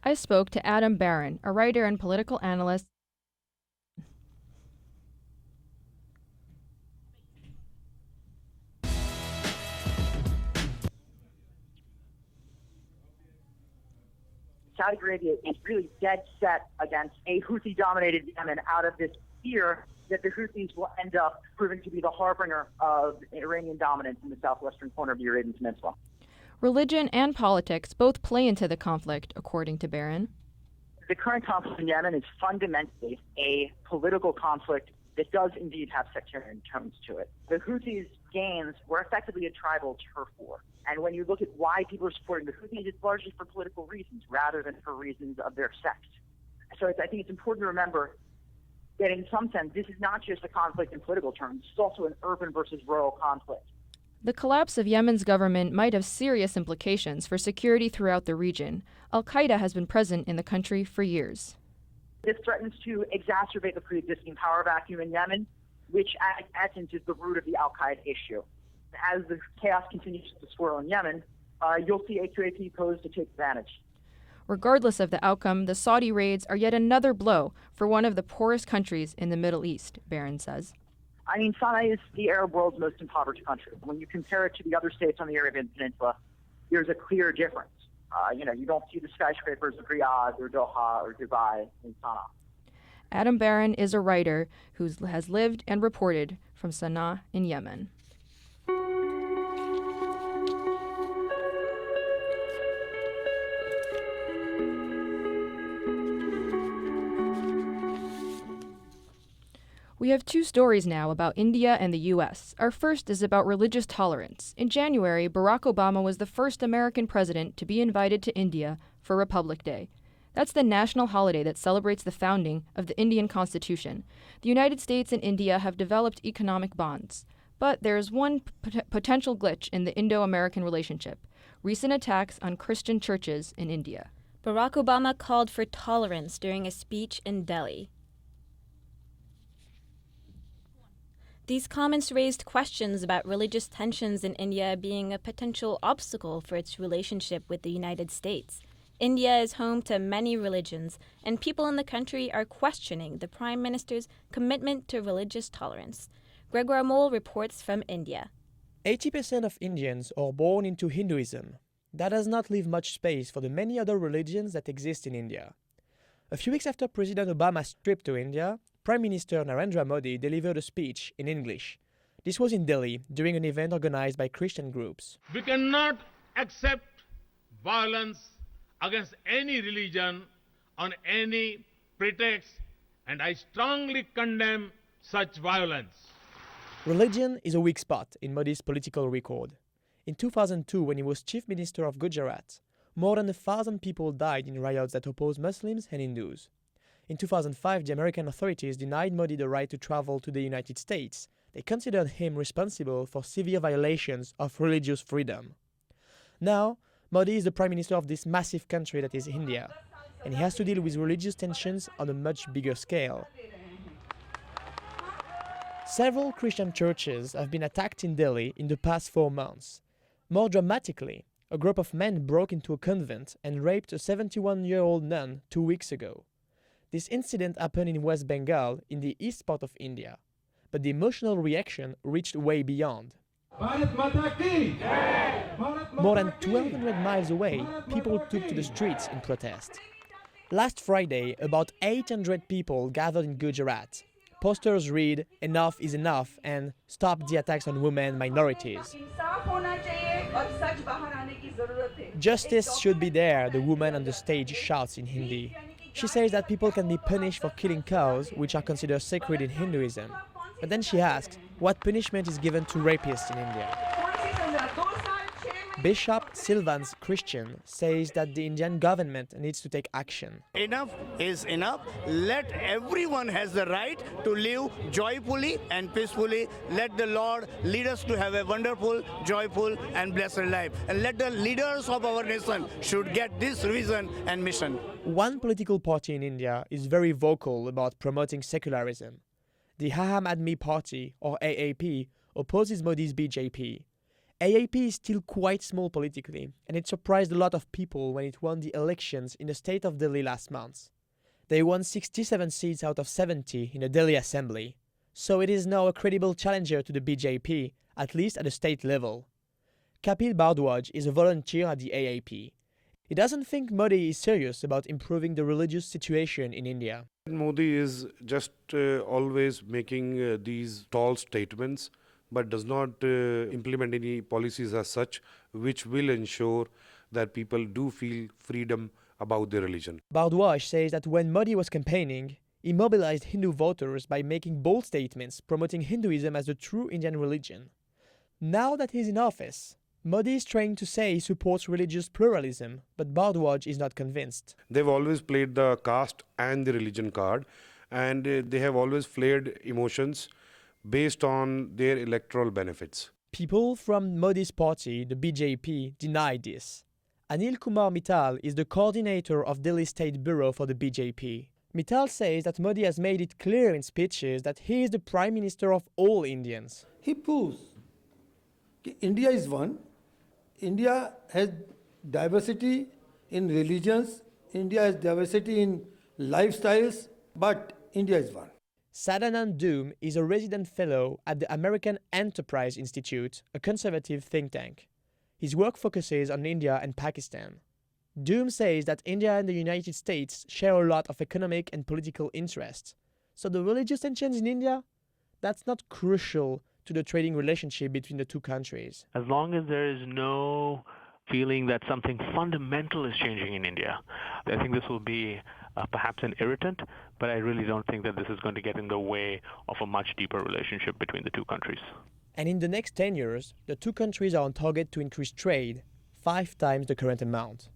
I spoke to Adam Barron, a writer and political analyst. Saudi Arabia is really dead set against a Houthi-dominated Yemen out of this fear that the Houthis will end up proving to be the harbinger of Iranian dominance in the southwestern corner of the Arabian Peninsula. Religion and politics both play into the conflict, according to Barron. The current conflict in Yemen is fundamentally a political conflict that does indeed have sectarian tones to it. The Houthis' gains were effectively a tribal turf war. And when you look at why people are supporting the Houthis, it's largely for political reasons rather than for reasons of their sect. So I think it's important to remember that in some sense, this is not just a conflict in political terms, it's also an urban versus rural conflict. The collapse of Yemen's government might have serious implications for security throughout the region. Al-Qaeda has been present in the country for years. This threatens to exacerbate the pre-existing power vacuum in Yemen, which at essence is the root of the al-Qaeda issue. As the chaos continues to swirl in Yemen, you'll see AQAP posed to take advantage. Regardless of the outcome, the Saudi raids are yet another blow for one of the poorest countries in the Middle East, Barron says. I mean, Sana'a is the Arab world's most impoverished country. When you compare it to the other states on the Arabian Peninsula, there's a clear difference. You don't see the skyscrapers of Riyadh or Doha or Dubai in Sana'a. Adam Barron is a writer who has lived and reported from Sana'a in Yemen. We have two stories now about India and the U.S. Our first is about religious tolerance. In January, Barack Obama was the first American president to be invited to India for Republic Day. That's the national holiday that celebrates the founding of the Indian Constitution. The United States and India have developed economic bonds. But there is one potential glitch in the Indo-American relationship: recent attacks on Christian churches in India. Barack Obama called for tolerance during a speech in Delhi. These comments raised questions about religious tensions in India being a potential obstacle for its relationship with the United States. India is home to many religions, and people in the country are questioning the Prime Minister's commitment to religious tolerance. Gregoire Moll reports from India. 80% of Indians are born into Hinduism. That does not leave much space for the many other religions that exist in India. A few weeks after President Obama's trip to India, Prime Minister Narendra Modi delivered a speech in English. This was in Delhi during an event organized by Christian groups. We cannot accept violence against any religion on any pretext, and I strongly condemn such violence. Religion is a weak spot in Modi's political record. In 2002, when he was Chief Minister of Gujarat, more than 1,000 people died in riots that opposed Muslims and Hindus. In 2005, the American authorities denied Modi the right to travel to the United States. They considered him responsible for severe violations of religious freedom. Now, Modi is the Prime Minister of this massive country that is India, and he has to deal with religious tensions on a much bigger scale. Several Christian churches have been attacked in Delhi in the past 4 months. More dramatically, a group of men broke into a convent and raped a 71-year-old nun 2 weeks ago. This incident happened in West Bengal, in the east part of India. But the emotional reaction reached way beyond. More than 1,200 miles away, people took to the streets in protest. Last Friday, about 800 people gathered in Gujarat. Posters read, "Enough is enough" and "Stop the attacks on women and minorities." Justice should be there, the woman on the stage shouts in Hindi. She says that people can be punished for killing cows, which are considered sacred in Hinduism. But then she asks, what punishment is given to rapists in India? Bishop Silvans Christian says that the Indian government needs to take action. Enough is enough. Let everyone has the right to live joyfully and peacefully. Let the Lord lead us to have a wonderful, joyful and blessed life. And let the leaders of our nation should get this vision and mission. One political party in India is very vocal about promoting secularism. The Aam Aadmi Party, or AAP, opposes Modi's BJP. AAP is still quite small politically, and it surprised a lot of people when it won the elections in the state of Delhi last month. They won 67 seats out of 70 in the Delhi Assembly, so it is now a credible challenger to the BJP, at least at the state level. Kapil Bardwaj is a volunteer at the AAP. He doesn't think Modi is serious about improving the religious situation in India. Modi is just always making these tall statements, but does not implement any policies as such which will ensure that people do feel freedom about their religion. Bardwaj says that when Modi was campaigning, he mobilized Hindu voters by making bold statements promoting Hinduism as the true Indian religion. Now that he's in office, Modi is trying to say he supports religious pluralism, but Bardwaj is not convinced. They've always played the caste and the religion card, and they have always flared emotions based on their electoral benefits. People from Modi's party, the BJP, deny this. Anil Kumar Mittal is the coordinator of Delhi State Bureau for the BJP. Mittal says that Modi has made it clear in speeches that he is the Prime Minister of all Indians. He proves that India is one. India has diversity in religions, India has diversity in lifestyles, but India is one. Sadanand Doom is a resident fellow at the American Enterprise Institute, a conservative think tank. His work focuses on India and Pakistan. Doom says that India and the United States share a lot of economic and political interests. So the religious tensions in India, that's not crucial to the trading relationship between the two countries. As long as there is no feeling that something fundamental is changing in India, I think this will be perhaps an irritant, but I really don't think that this is going to get in the way of a much deeper relationship between the two countries. And in the next 10 years, the two countries are on target to increase trade 5 times the current amount.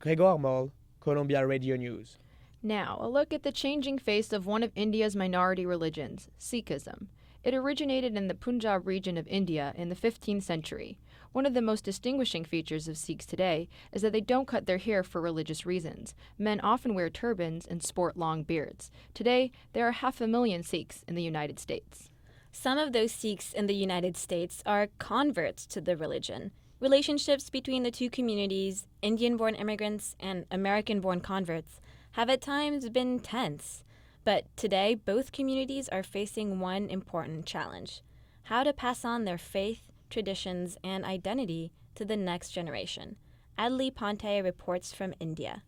Grégoire Moll, Columbia Radio News. Now, a look at the changing face of one of India's minority religions, Sikhism. It originated in the Punjab region of India in the 15th century. One of the most distinguishing features of Sikhs today is that they don't cut their hair for religious reasons. Men often wear turbans and sport long beards. Today, there are 500,000 Sikhs in the United States. Some of those Sikhs in the United States are converts to the religion. Relationships between the two communities, Indian-born immigrants and American-born converts, have at times been tense. But today, both communities are facing one important challenge: how to pass on their faith, traditions, and identity to the next generation. Adli Ponte reports from India.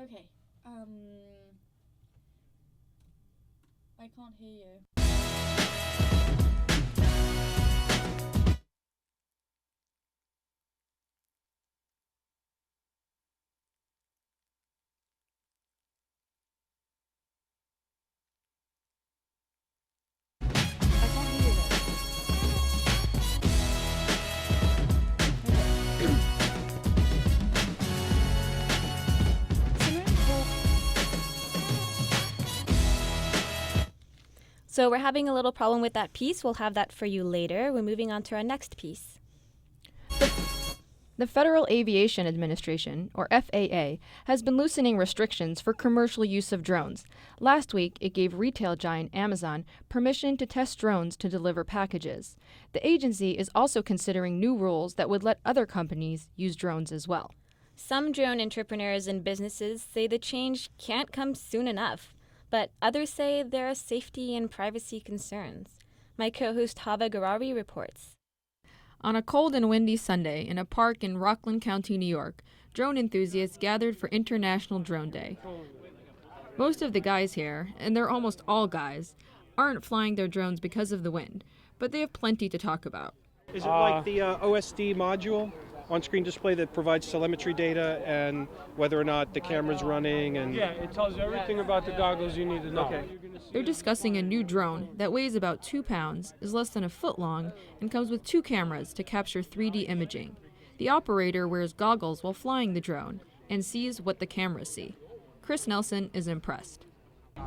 Okay, I can't hear you. So we're having a little problem with that piece. We'll have that for you later. We're moving on to our next piece. The Federal Aviation Administration, or FAA, has been loosening restrictions for commercial use of drones. Last week, it gave retail giant Amazon permission to test drones to deliver packages. The agency is also considering new rules that would let other companies use drones as well. Some drone entrepreneurs and businesses say the change can't come soon enough, but others say there are safety and privacy concerns. My co-host Hava Garari reports. On a cold and windy Sunday in a park in Rockland County, New York, drone enthusiasts gathered for International Drone Day. Most of the guys here, and they're almost all guys, aren't flying their drones because of the wind, but they have plenty to talk about. Is it like the OSD module, on-screen display that provides telemetry data and whether or not the camera's running? And yeah, it tells you everything about the goggles you need to know. Okay. They're discussing a new drone that weighs about 2 pounds, is less than a foot long, and comes with 2 cameras to capture 3D imaging. The operator wears goggles while flying the drone and sees what the cameras see. Chris Nelson is impressed.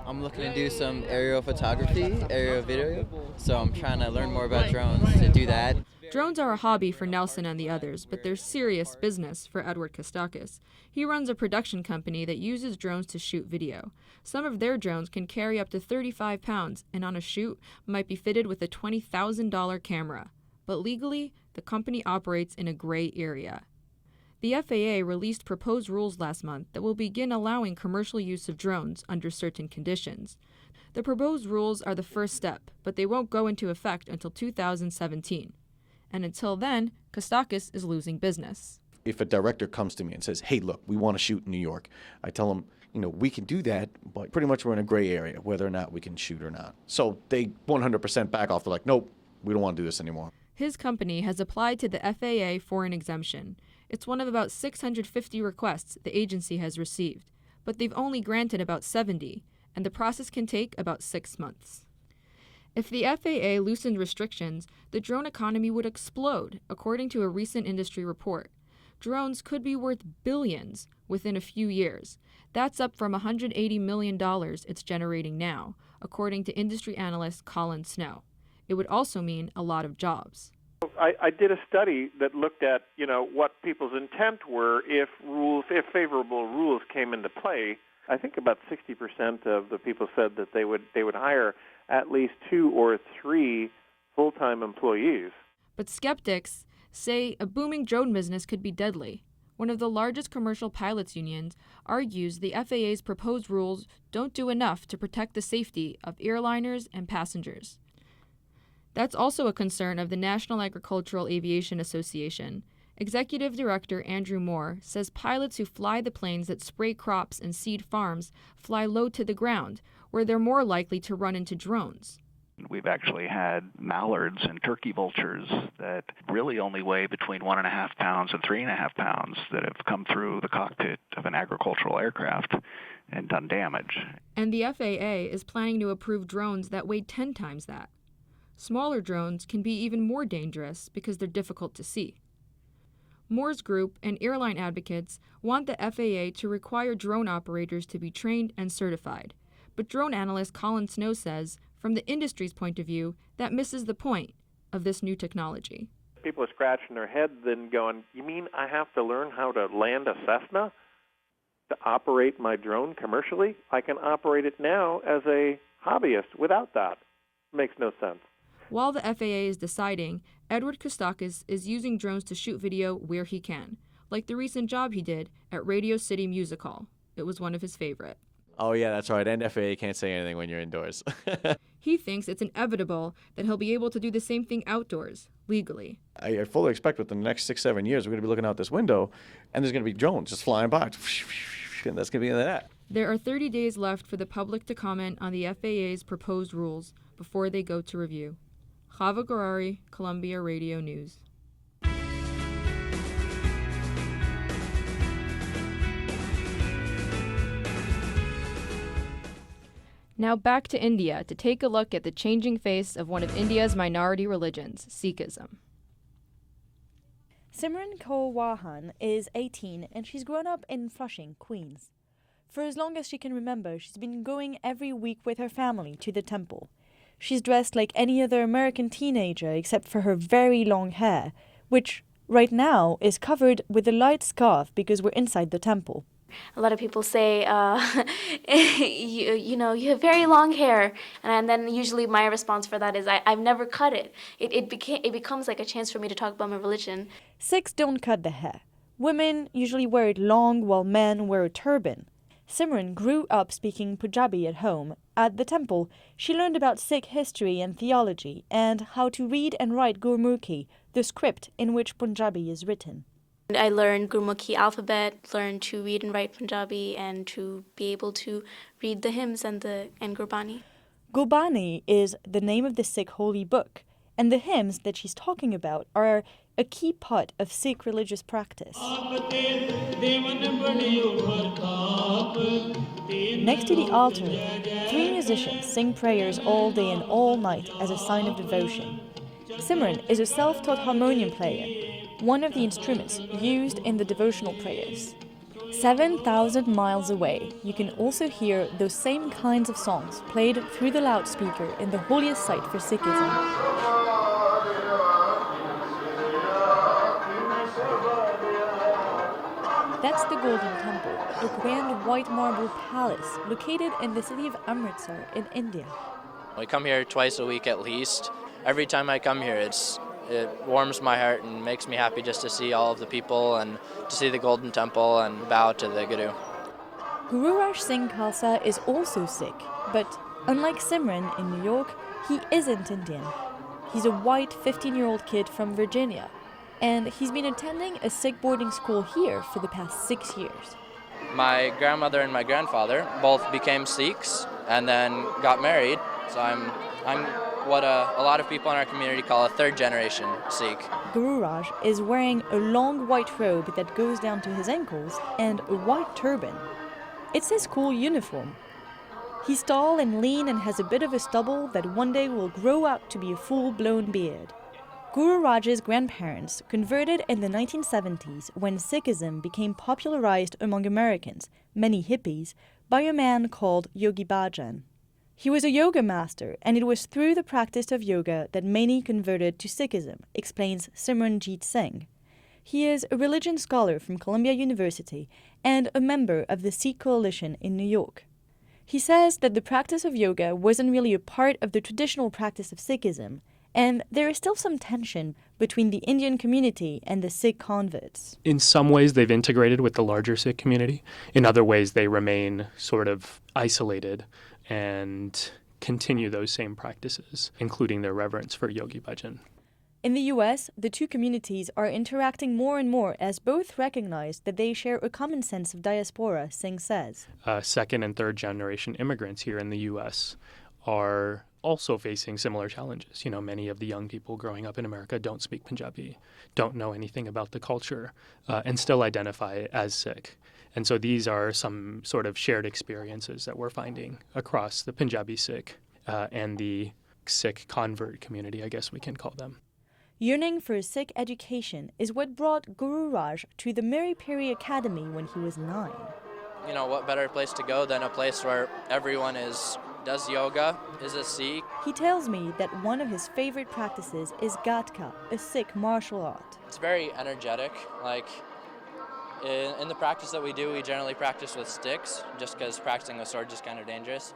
I'm looking to do some aerial photography, aerial video, so I'm trying to learn more about drones to do that. Drones are a hobby for Nelson and the others, but they're serious business for Edward Kostakis. He runs a production company that uses drones to shoot video. Some of their drones can carry up to 35 pounds, and on a shoot might be fitted with a $20,000 camera. But legally, the company operates in a gray area. The FAA released proposed rules last month that will begin allowing commercial use of drones under certain conditions. The proposed rules are the first step, but they won't go into effect until 2017. And until then, Kostakis is losing business. If a director comes to me and says, hey, look, we want to shoot in New York, I tell them, we can do that, but pretty much we're in a gray area, whether or not we can shoot or not. So they 100% back off. They're like, nope, we don't want to do this anymore. His company has applied to the FAA for an exemption. It's one of about 650 requests the agency has received, but they've only granted about 70, and the process can take about 6 months. If the FAA loosened restrictions, the drone economy would explode, according to a recent industry report. Drones could be worth billions within a few years. That's up from $180 million it's generating now, according to industry analyst Colin Snow. It would also mean a lot of jobs. I did a study that looked at, what people's intent were if favorable rules came into play. I think about 60% of the people said that they would hire at least 2 or 3 full-time employees. But skeptics say a booming drone business could be deadly. One of the largest commercial pilots unions argues the FAA's proposed rules don't do enough to protect the safety of airliners and passengers. That's also a concern of the National Agricultural Aviation Association. Executive Director Andrew Moore says pilots who fly the planes that spray crops and seed farms fly low to the ground, where they're more likely to run into drones. We've actually had mallards and turkey vultures that really only weigh between 1.5 pounds and 3.5 pounds that have come through the cockpit of an agricultural aircraft and done damage. And the FAA is planning to approve drones that weigh 10 times that. Smaller drones can be even more dangerous because they're difficult to see. Moore's group and airline advocates want the FAA to require drone operators to be trained and certified. But drone analyst Colin Snow says, from the industry's point of view, that misses the point of this new technology. People are scratching their heads then going, you mean I have to learn how to land a Cessna to operate my drone commercially? I can operate it now as a hobbyist without that. Makes no sense. While the FAA is deciding, Edward Kostakis is using drones to shoot video where he can, like the recent job he did at Radio City Music Hall. It was one of his favorite. Oh, yeah, that's right. And FAA can't say anything when you're indoors. He thinks it's inevitable that he'll be able to do the same thing outdoors, legally. I fully expect within the next 6-7 years, we're going to be looking out this window, and there's going to be drones just flying by. And that's going to be into that. There are 30 days left for the public to comment on the FAA's proposed rules before they go to review. Chava Garari, Columbia Radio News. Now back to India to take a look at the changing face of one of India's minority religions, Sikhism. Simran Kaur Wahan is 18 and she's grown up in Flushing, Queens. For as long as she can remember, she's been going every week with her family to the temple. She's dressed like any other American teenager except for her very long hair, which right now is covered with a light scarf because we're inside the temple. A lot of people say, you have very long hair. And then usually my response for that is, I've never cut it. It becomes like a chance for me to talk about my religion. Sikhs don't cut the hair. Women usually wear it long while men wear a turban. Simran grew up speaking Punjabi at home. At the temple, she learned about Sikh history and theology and how to read and write Gurmukhi, the script in which Punjabi is written. I learned Gurmukhi alphabet, learned to read and write Punjabi, and to be able to read the hymns and Gurbani. Gurbani is the name of the Sikh holy book, and the hymns that she's talking about are a key part of Sikh religious practice. Next to the altar, 3 musicians sing prayers all day and all night as a sign of devotion. Simran is a self-taught harmonium player, one of the instruments used in the devotional prayers. 7,000 miles away, you can also hear those same kinds of songs played through the loudspeaker in the holiest site for Sikhism. That's the Golden Temple, a grand white marble palace located in the city of Amritsar in India. We come here twice a week at least. Every time I come here, it warms my heart and makes me happy just to see all of the people and to see the Golden Temple and bow to the Guru. Guru Raj Singh Khalsa is also Sikh, but unlike Simran in New York, he isn't Indian. He's a white 15-year-old kid from Virginia, and he's been attending a Sikh boarding school here for the past 6 years. My grandmother and my grandfather both became Sikhs and then got married, so I'm what a lot of people in our community call a third generation Sikh. Guru Raj is wearing a long white robe that goes down to his ankles and a white turban. It's his school uniform. He's tall and lean and has a bit of a stubble that one day will grow out to be a full-blown beard. Guru Raj's grandparents converted in the 1970s when Sikhism became popularized among Americans, many hippies, by a man called Yogi Bhajan. He was a yoga master, and it was through the practice of yoga that many converted to Sikhism, explains Simranjeet Singh. He is a religion scholar from Columbia University and a member of the Sikh Coalition in New York. He says that the practice of yoga wasn't really a part of the traditional practice of Sikhism, and there is still some tension between the Indian community and the Sikh converts. In some ways, they've integrated with the larger Sikh community. In other ways, they remain sort of isolated and continue those same practices, including their reverence for Yogi Bhajan. In the U.S., the two communities are interacting more and more as both recognize that they share a common sense of diaspora, Singh says. Second and third generation immigrants here in the U.S. are also facing similar challenges. You know, many of the young people growing up in America don't speak Punjabi, don't know anything about the culture, and still identify as Sikh. And so these are some sort of shared experiences that we're finding across the Punjabi Sikh and the Sikh convert community, I guess we can call them. Yearning for a Sikh education is what brought Guru Raj to the Mary Perry Academy when he was 9. You know, what better place to go than a place where everyone does yoga, is a Sikh. He tells me that one of his favorite practices is Gatka, a Sikh martial art. It's very energetic. Like, in the practice that we do, we generally practice with sticks, just because practicing with swords is kind of dangerous.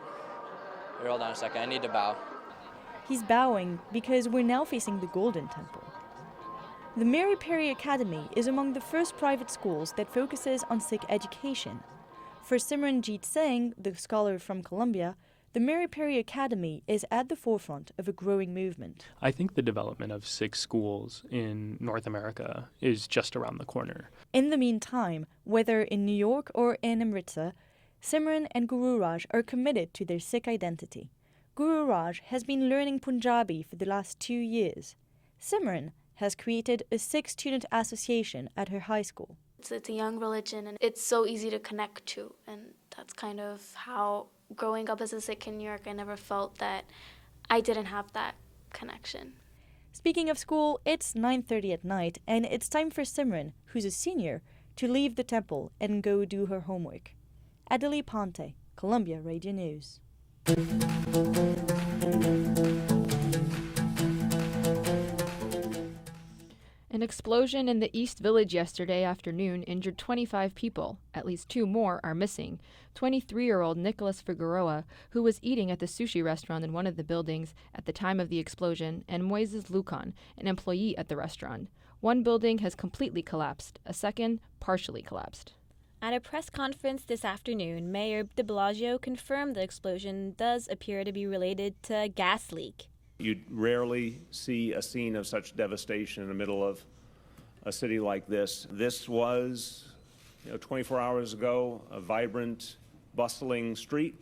Here, hold on a second, I need to bow. He's bowing because we're now facing the Golden Temple. The Mary Perry Academy is among the first private schools that focuses on Sikh education. For Simranjeet Singh, the scholar from Columbia, the Mary Perry Academy is at the forefront of a growing movement. I think the development of Sikh schools in North America is just around the corner. In the meantime, whether in New York or in Amritsar, Simran and Guru Raj are committed to their Sikh identity. Guru Raj has been learning Punjabi for the last 2 years. Simran has created a Sikh student association at her high school. It's a young religion, and it's so easy to connect to, and that's kind of how, growing up as a Sikh in New York, I never felt that I didn't have that connection. Speaking of school, it's 9:30 at night, and it's time for Simran, who's a senior, to leave the temple and go do her homework. Adeli Ponte, Columbia Radio News. An explosion in the East Village yesterday afternoon injured 25 people. At least 2 more are missing. 23-year-old Nicholas Figueroa, who was eating at the sushi restaurant in one of the buildings at the time of the explosion, and Moises Lucan, an employee at the restaurant. One building has completely collapsed. A second partially collapsed. At a press conference this afternoon, Mayor de Blasio confirmed the explosion does appear to be related to a gas leak. You'd rarely see a scene of such devastation in the middle of a city like this. This was, 24 hours ago, a vibrant, bustling street,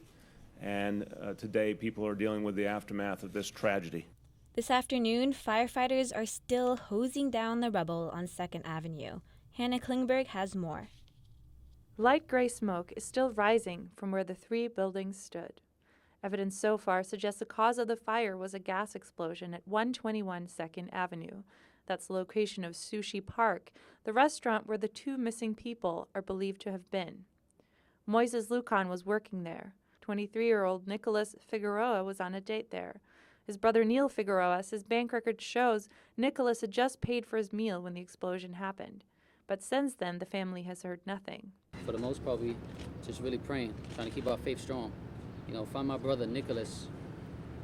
and today people are dealing with the aftermath of this tragedy. This afternoon, firefighters are still hosing down the rubble on 2nd Avenue. Hannah Klingberg has more. Light gray smoke is still rising from where the 3 buildings stood. Evidence so far suggests the cause of the fire was a gas explosion at 121 2nd Avenue. That's the location of Sushi Park, the restaurant where the 2 missing people are believed to have been. Moises Lucan was working there. 23-year-old Nicholas Figueroa was on a date there. His brother Neil Figueroa says bank records shows Nicholas had just paid for his meal when the explosion happened. But since then, the family has heard nothing. For the most part, we just really praying, trying to keep our faith strong. Find my brother Nicholas,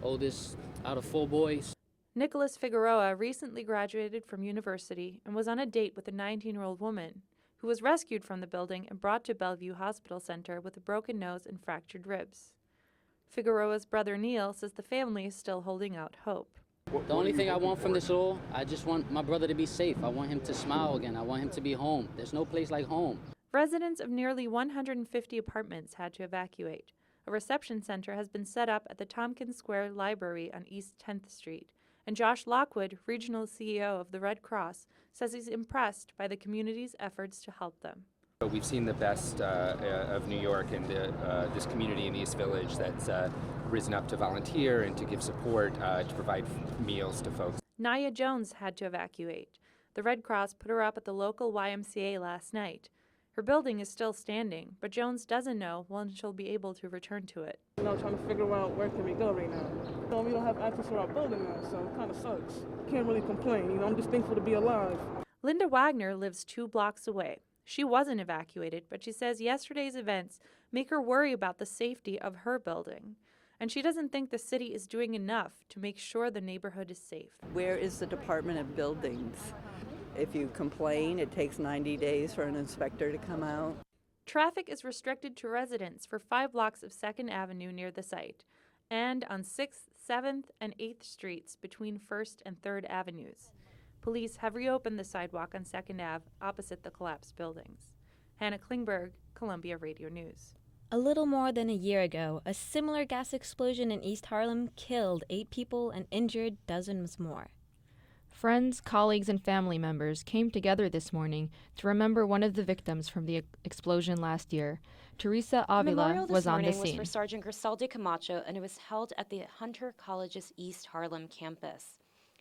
oldest out of 4 boys. Nicholas Figueroa recently graduated from university and was on a date with a 19-year-old woman who was rescued from the building and brought to Bellevue Hospital Center with a broken nose and fractured ribs. Figueroa's brother Neil says the family is still holding out hope. The only thing I want from this all, I just want my brother to be safe. I want him to smile again. I want him to be home. There's no place like home. Residents of nearly 150 apartments had to evacuate. A reception center has been set up at the Tompkins Square Library on East 10th Street. And Josh Lockwood, regional CEO of the Red Cross, says he's impressed by the community's efforts to help them. We've seen the best of New York and this community in East Village that's risen up to volunteer and to give support to provide meals to folks. Naya Jones had to evacuate. The Red Cross put her up at the local YMCA last night. Her building is still standing, but Jones doesn't know when she'll be able to return to it. Trying to figure out where can we go right now. We don't have access to our building now, so it kind of sucks. Can't really complain. I'm just thankful to be alive. Linda Wagner lives 2 blocks away. She wasn't evacuated, but she says yesterday's events make her worry about the safety of her building. And she doesn't think the city is doing enough to make sure the neighborhood is safe. Where is the Department of Buildings? If you complain, it takes 90 days for an inspector to come out. Traffic is restricted to residents for 5 blocks of 2nd Avenue near the site, and on 6th, 7th, and 8th Streets between 1st and 3rd Avenues. Police have reopened the sidewalk on 2nd Ave opposite the collapsed buildings. Hannah Klingberg, Columbia Radio News. A little more than a year ago, a similar gas explosion in East Harlem killed 8 people and injured dozens more. Friends, colleagues, and family members came together this morning to remember one of the victims from the explosion last year. Teresa Avila was on the scene. The memorial this morning was for Sergeant Griselda Camacho, and it was held at the Hunter College's East Harlem campus.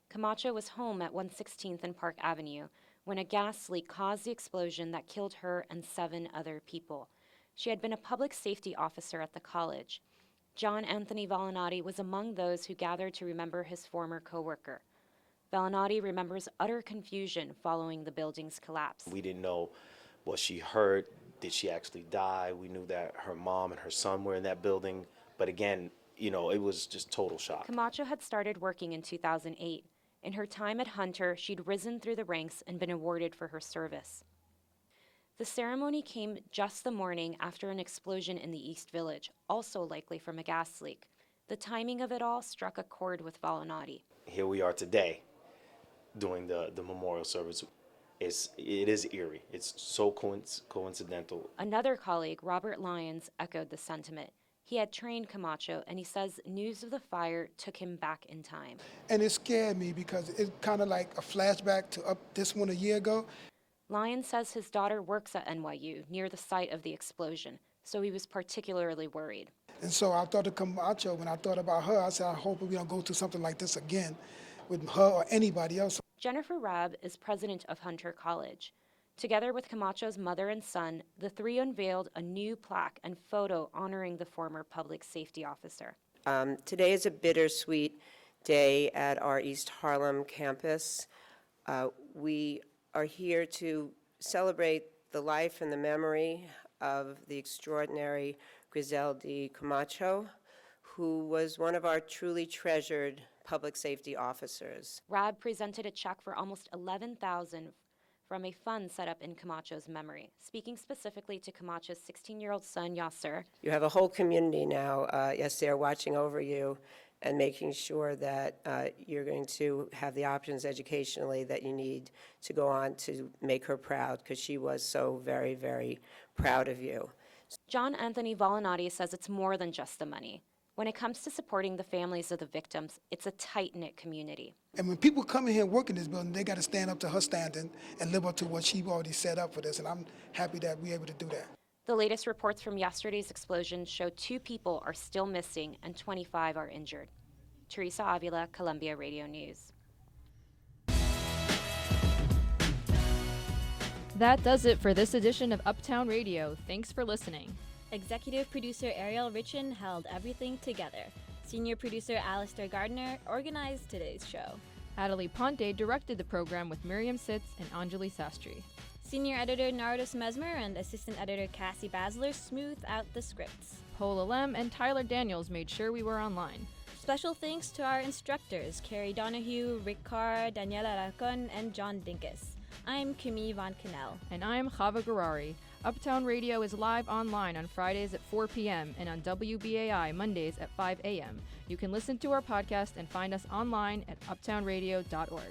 Camacho was home at 116th and Park Avenue when a gas leak caused the explosion that killed her and 7 other people. She had been a public safety officer at the college. John Anthony Valinati was among those who gathered to remember his former coworker. Valinati remembers utter confusion following the building's collapse. We didn't know, was she hurt? Did she actually die? We knew that her mom and her son were in that building. But again, it was just total shock. Camacho had started working in 2008. In her time at Hunter, she'd risen through the ranks and been awarded for her service. The ceremony came just the morning after an explosion in the East Village, also likely from a gas leak. The timing of it all struck a chord with Valinati. Here we are today doing the memorial service. It is eerie. It's so coincidental. Another colleague, Robert Lyons, echoed the sentiment. He had trained Camacho, and he says news of the fire took him back in time. And it scared me because it's kind of like a flashback to this one a year ago. Lyons says his daughter works at NYU near the site of the explosion, so he was particularly worried. And so I thought of Camacho. When I thought about her, I said, I hope we don't go through something like this again with her or anybody else. Jennifer Rabb is president of Hunter College. Together with Camacho's mother and son, the 3 unveiled a new plaque and photo honoring the former public safety officer. Today is a bittersweet day at our East Harlem campus. We are here to celebrate the life and the memory of the extraordinary Griselda Camacho, who was one of our truly treasured public safety officers. Rabb presented a check for almost $11,000 from a fund set up in Camacho's memory. Speaking specifically to Camacho's 16-year-old son, Yasser. You have a whole community now, Yasser, watching over you and making sure that you're going to have the options educationally that you need to go on to make her proud, because she was so very, very proud of you. John Anthony Valinati says it's more than just the money. When it comes to supporting the families of the victims, it's a tight-knit community. And when people come in here and work in this building, they got to stand up to her standing and live up to what she already set up for this, and I'm happy that we're able to do that. The latest reports from yesterday's explosion show 2 people are still missing and 25 are injured. Teresa Avila, Columbia Radio News. That does it for this edition of Uptown Radio. Thanks for listening. Executive producer Ariel Richin held everything together. Senior producer Alistair Gardner organized today's show. Adelie Ponte directed the program with Miriam Sitz and Anjali Sastry. Senior editor Nardos Mesmer and assistant editor Cassie Basler smoothed out the scripts. Paul Alem and Tyler Daniels made sure we were online. Special thanks to our instructors, Carrie Donahue, Rick Carr, Daniela Racon, and John Dinkus. I'm Kimi Von Cannell. And I'm Chava Garari. Uptown Radio is live online on Fridays at 4 p.m. and on WBAI Mondays at 5 a.m. You can listen to our podcast and find us online at uptownradio.org.